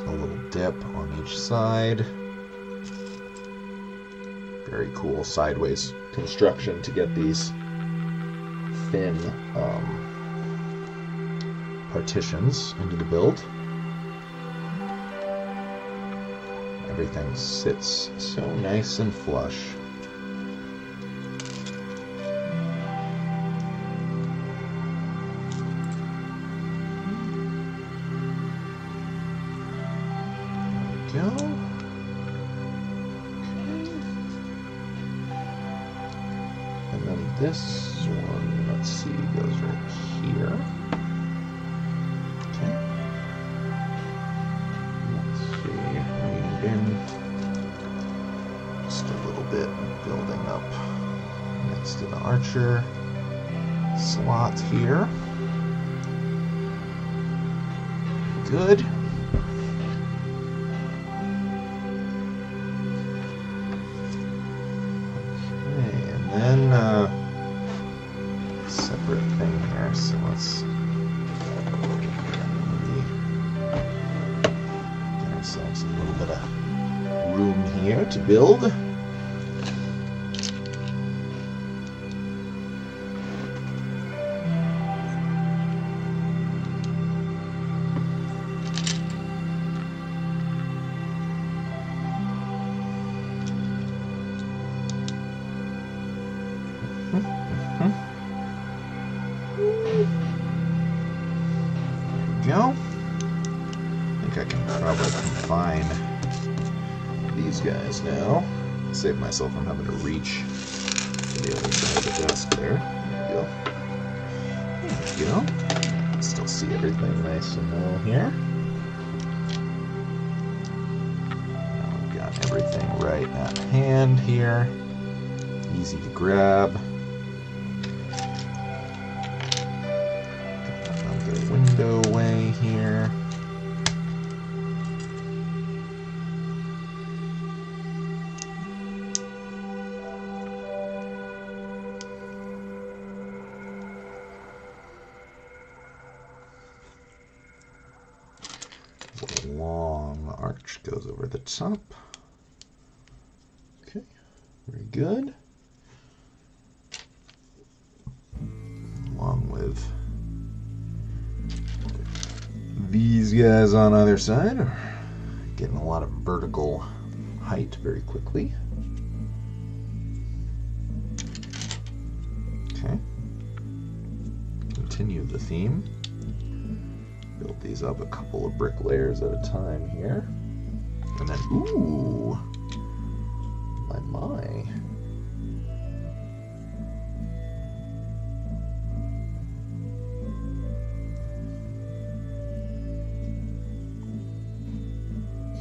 a little dip on each side. Very cool sideways construction to get these thin partitions into the build. Everything sits so nice and flush. There we go. And then this one, let's see, goes right here. Okay. Let's see, read in just a little bit, building up next to the archer slot here. Good. Then separate thing here, so let's get ourselves a little bit of room here to build. Go. I think I can probably combine these guys now. Save myself from having to reach to the other side of the desk there. There we go. Still see everything nice and well here. Now we've got everything right at hand here. Easy to grab. Window way here. A long arch goes over the top. Okay, very good. These guys on either side are getting a lot of vertical height very quickly. Okay. Continue the theme. Build these up a couple of brick layers at a time here. And then, ooh, my.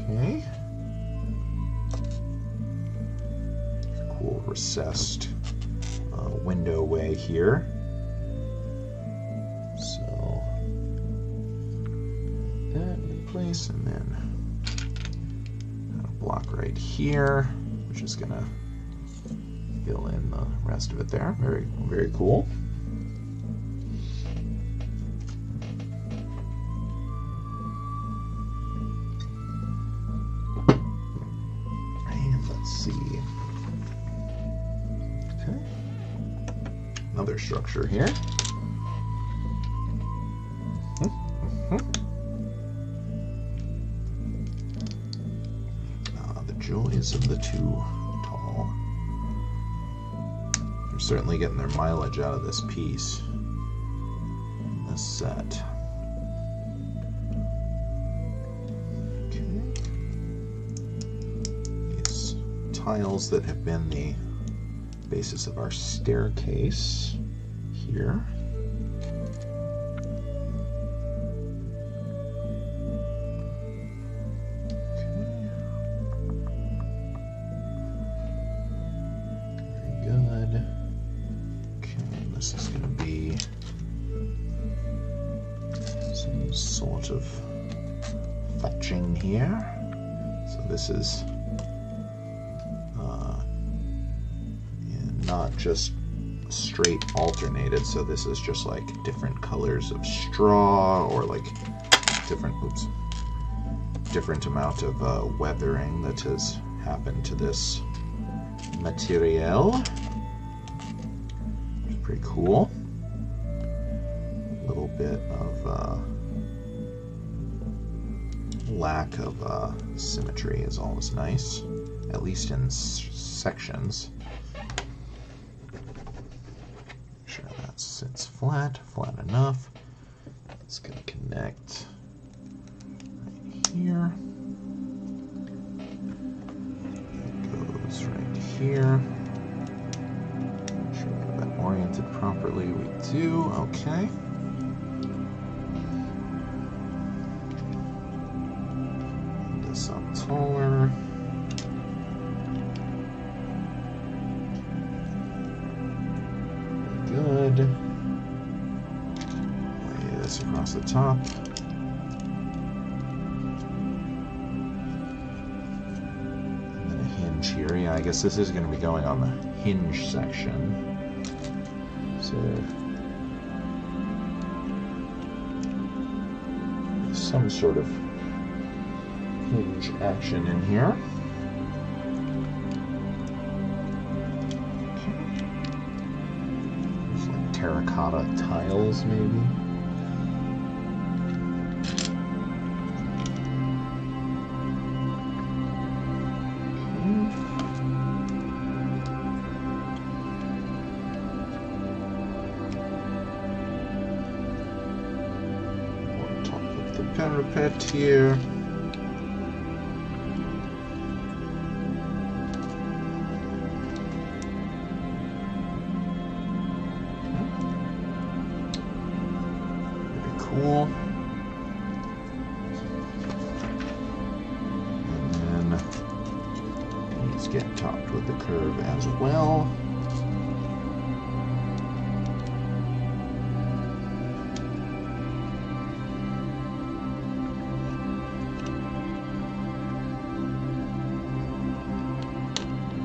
Okay. Cool recessed window way here. So that in place, and then a block right here, which is gonna fill in the rest of it there. Very, very cool. Another structure here. The joys of the too tall. They're certainly getting their mileage out of this piece, this set. Okay. These tiles that have been the basis of our staircase here. Okay. Very good. Okay, this is going to be some sort of fetching here. So this is not just straight alternated, so this is just like different colors of straw, or like different amount of weathering that has happened to this material. It's pretty cool. A little bit of lack of symmetry is always nice, at least in sections. Sits flat enough. It's going to connect right here. It goes right here. Make sure we have that oriented properly. We do. Okay. This up taller. Good. Lay this across the top. And then a hinge here. Yeah, I guess this is going to be going on the hinge section. So some sort of hinge action in here. Terracotta tiles, maybe. On top of the parapet here. Cool. And then these get topped with the curve as well.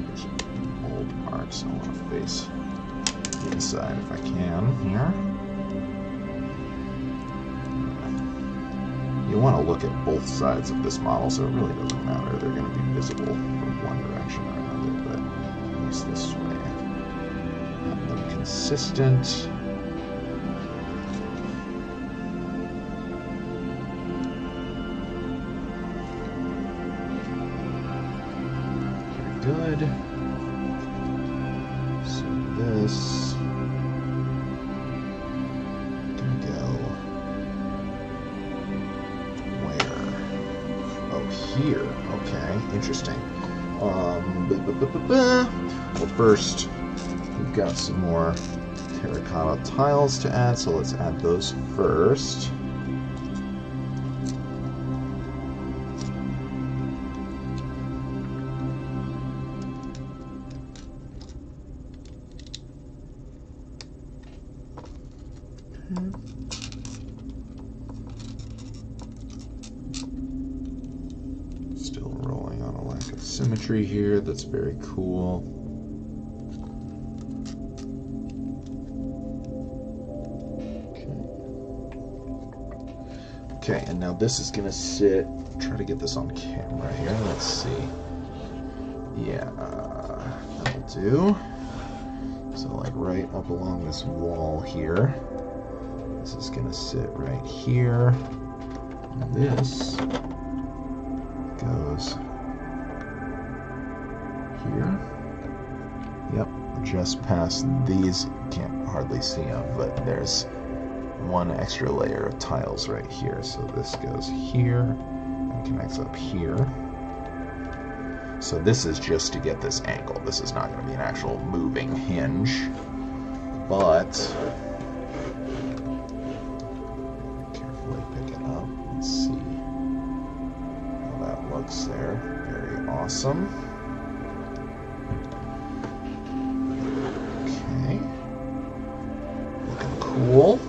There's some old parts I want to face the inside if I can here. You want to look at both sides of this model, so it really doesn't matter. They're going to be visible from one direction or another, but at least this way. Have them consistent. good. So this can go where? Oh, here. Okay, interesting. Well, first, we've got some more terracotta tiles to add, so let's add those first. Still rolling on a lack of symmetry here. That's very cool. Okay, and now this is gonna sit. Try to get this on camera here. Let's see. Yeah, that'll do. So, like right up along this wall here. This is gonna sit right here. And this goes here. Yep, just past these. Can't hardly see them, but there's one extra layer of tiles right here. So this goes here and connects up here. So this is just to get this angle. This is not going to be an actual moving hinge, but carefully pick it up and see how that looks there. Very awesome. Okay, looking cool.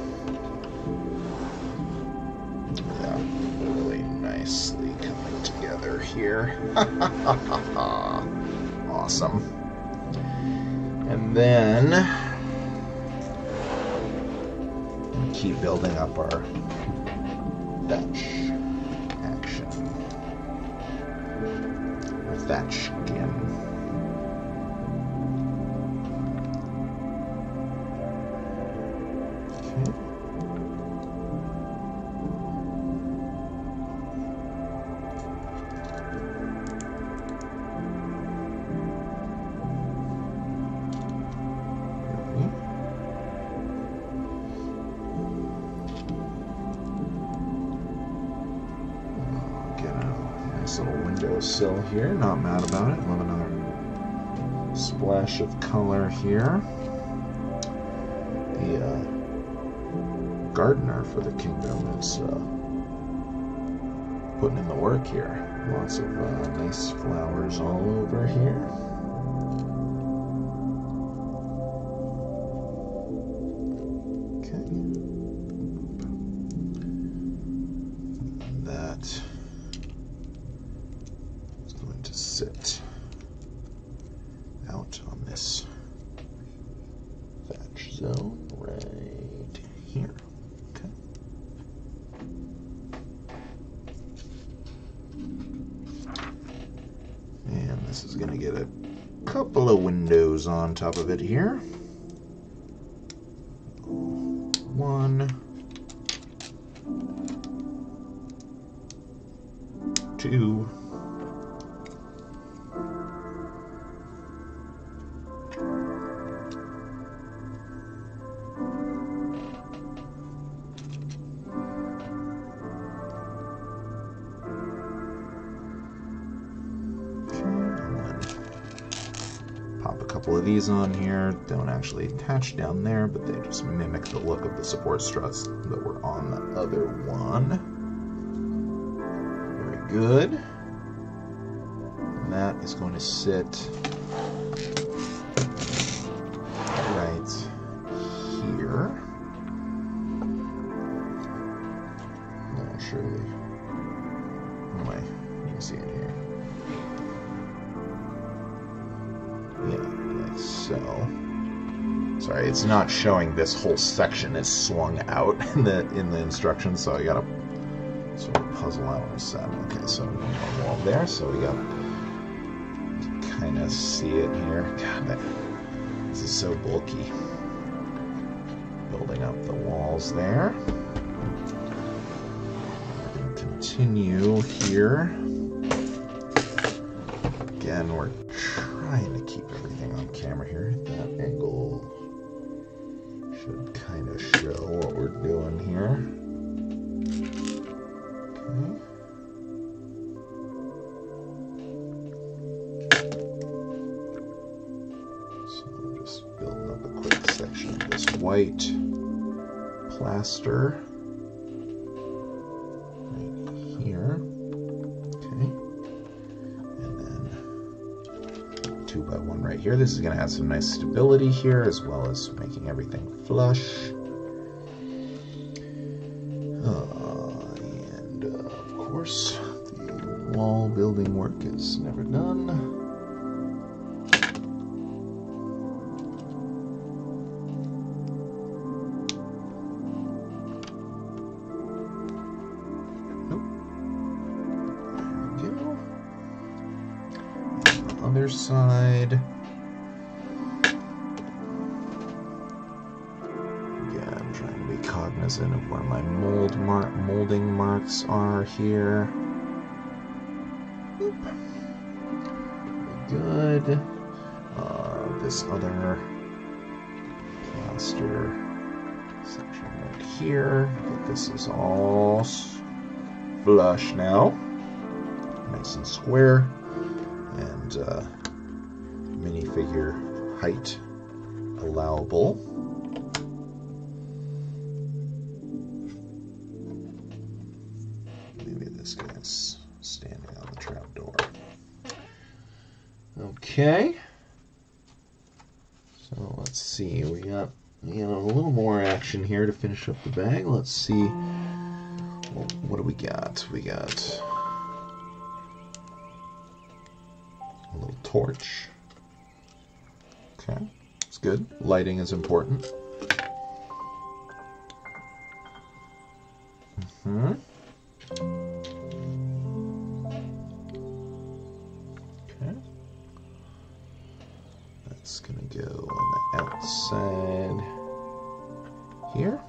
Here. Awesome. And then keep building up our thatch action. Or thatch skin. Okay. Little windowsill here, not mad about it. Love another splash of color here. The gardener for the kingdom is putting in the work here. Lots of nice flowers all over here. Okay. That to sit out on this thatch zone right here. Okay. And this is going to get a couple of windows on top of it here. One, two, pop a couple of these on here. Don't actually attach down there, but they just mimic the look of the support struts that were on the other one. Very good. And that is going to sit right here. No, surely. Anyway, you can see it here. Yeah, like so. Sorry, it's not showing this whole section is swung out in the instructions, so I gotta sort of puzzle out on this side. Okay, so one wall there, so we got to kind of see it here. God, this is so bulky. Building up the walls there. We're going to continue here. Again, we're trying to keep everything on camera here. That angle should kind of show what we're doing here. Okay. So I'm just building up a quick section of this white plaster right here. Okay. And then 2x1 right here. This is going to add some nice stability here, as well as making everything flush. And of course, the wall building work is never done. Other side. Yeah, I'm trying to be cognizant of where my molding marks are here. Oop. Very good. This other plaster section right here. But this is all flush now. Nice and square. And minifigure height allowable. Maybe this guy's standing on the trapdoor. Okay. So let's see. We got a little more action here to finish up the bag. Let's see. Well, what do we got? We got a little torch. Okay, it's good. Lighting is important. Okay. That's gonna go on the outside here.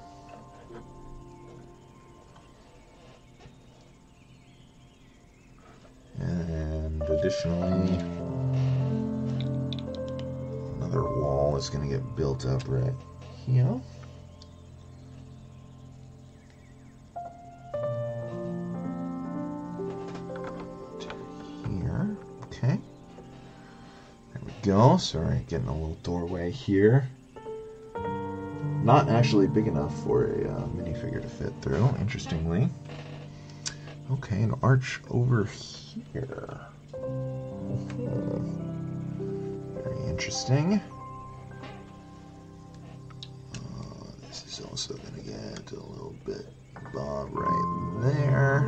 And additionally, another wall is going to get built up right here. Here. Okay. There we go. Sorry, getting a little doorway here. Not actually big enough for a minifigure to fit through, interestingly. Okay, an arch over here. Very interesting. This is also going to get a little bit bob right there.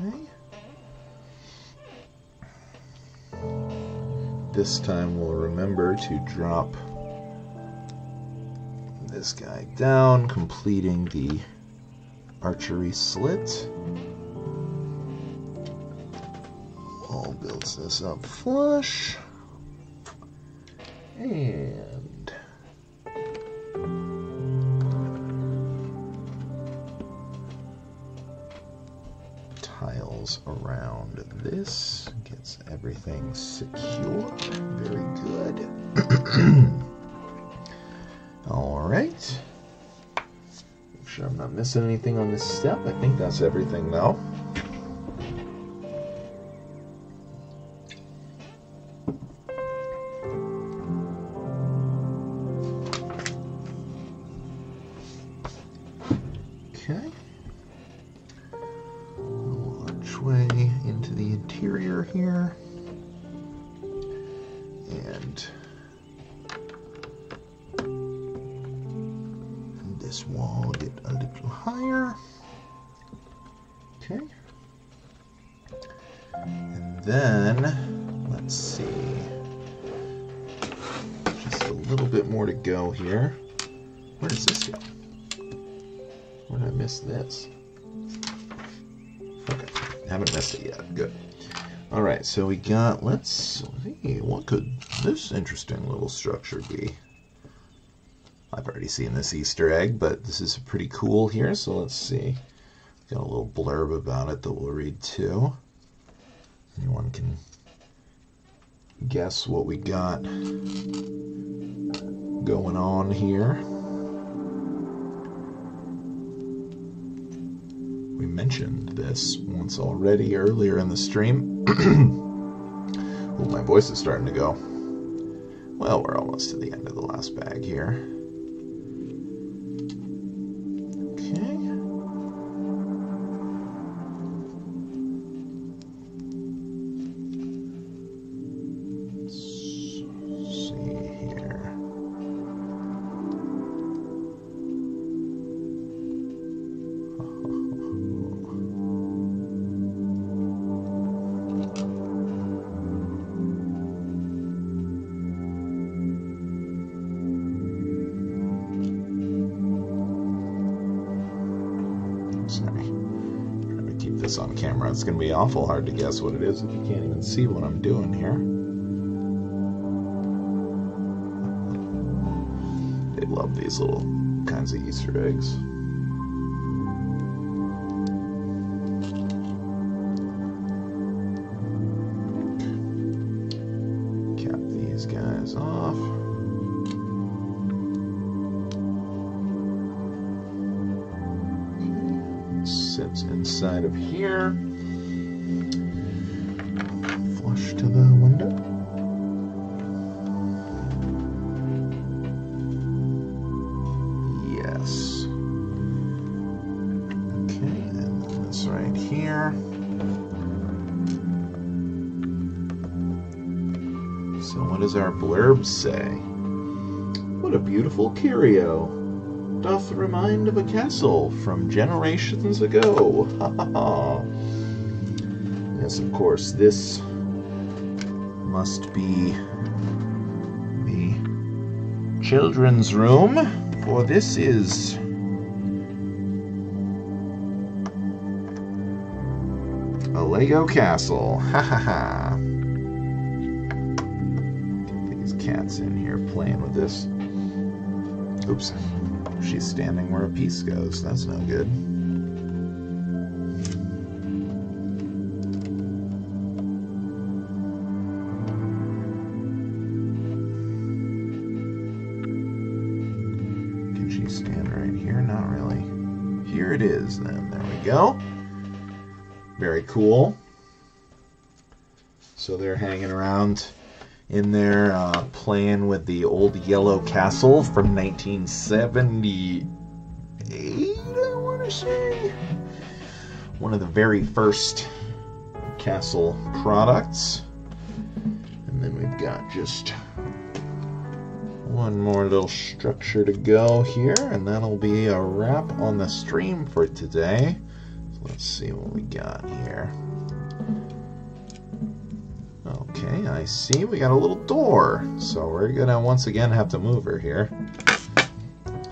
Okay. This time we'll remember to drop this guy down, completing the archery slit. All builds this up flush. And tiles around this. Gets everything secure. Very good. Alright. Make sure I'm not missing anything on this step. I think that's everything though. Okay. A little archway into the interior here. And this wall get a little higher. Okay. And then, let's see. Just a little bit more to go here. Where does this go? Where did I miss this? Okay, haven't missed it yet. Good. Alright, so we got, let's see, what could this interesting little structure be? I've already seen this Easter egg, but this is pretty cool here, so let's see. Got a little blurb about it that we'll read too. Anyone can guess what we got going on here. We mentioned this once already earlier in the stream. Oh, my voice is starting to go. Well, we're almost to the end of the last bag here. Okay. Let's see here. Sorry. Trying to keep this on camera. It's going to be awful hard to guess what it is if you can't even see what I'm doing here. They love these little kinds of Easter eggs. Cap these guys off. Sits inside of here. Flush to the window. Yes. Okay, and then this right here. So what does our blurb say? What a beautiful curio. Doth remind of a castle from generations ago. Ha ha ha. Yes, of course, this must be the children's room, for this is a Lego castle. Ha ha ha. Get these cats in here playing with this. Oops. She's standing where a piece goes. That's no good. Can she stand right here? Not really. Here it is then. There we go. Very cool. So they're hanging around in there playing with the old yellow castle from 1978, I want to say. One of the very first castle products. And then we've got just one more little structure to go here, and that'll be a wrap on the stream for today. So let's see what we got here. Okay, I see. We got a little door. So we're gonna once again have to move her here.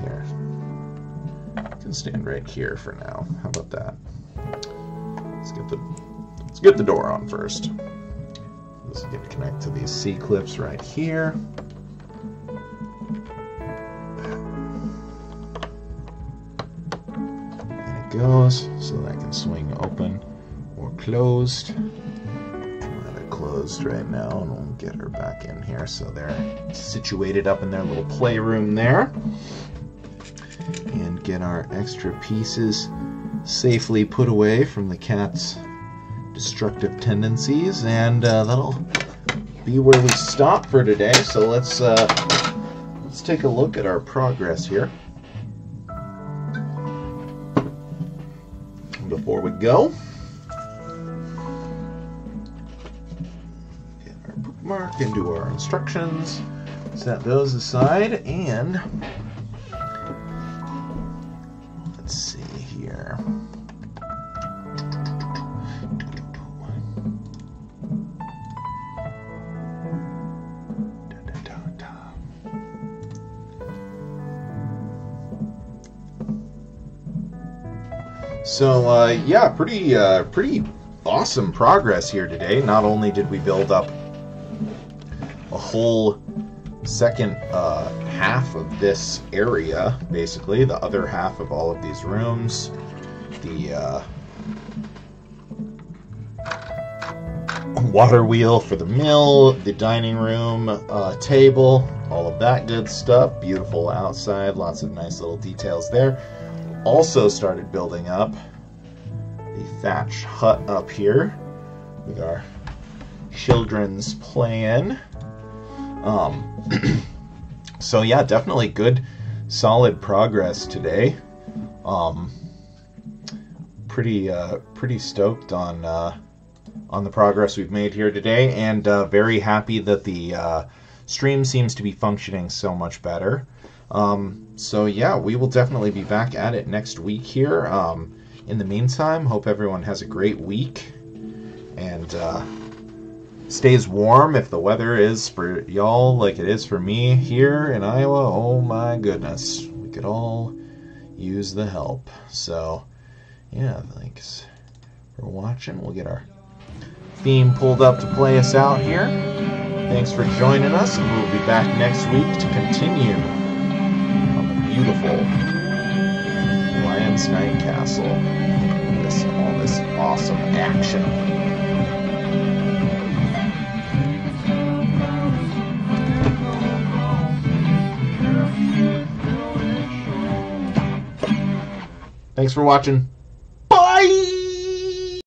Here. You can stand right here for now. How about that? Let's get the door on first. Let's get connect to these C-clips right here. And it goes so that can swing open or closed. Closed right now, and we'll get her back in here. So they're situated up in their little playroom there, and get our extra pieces safely put away from the cat's destructive tendencies, and that'll be where we stop for today. So let's take a look at our progress here before we go. Mark and do our instructions, set those aside, and let's see here. So yeah, pretty awesome progress here today. Not only did we build up a whole second half of this area, basically the other half of all of these rooms, the water wheel for the mill, the dining room table, all of that good stuff. Beautiful outside, lots of nice little details there. Also started building up the thatch hut up here with our children's playing. So yeah, definitely good, solid progress today. Pretty stoked on the progress we've made here today, and very happy that the stream seems to be functioning so much better. So yeah, we will definitely be back at it next week here. In the meantime, hope everyone has a great week and stays warm. If the weather is for y'all like it is for me here in Iowa, oh my goodness, we could all use the help. So yeah, thanks for watching. We'll get our theme pulled up to play us out here. Thanks for joining us, and we'll be back next week to continue on the beautiful Lion's Night Castle. All this awesome action. Thanks for watching.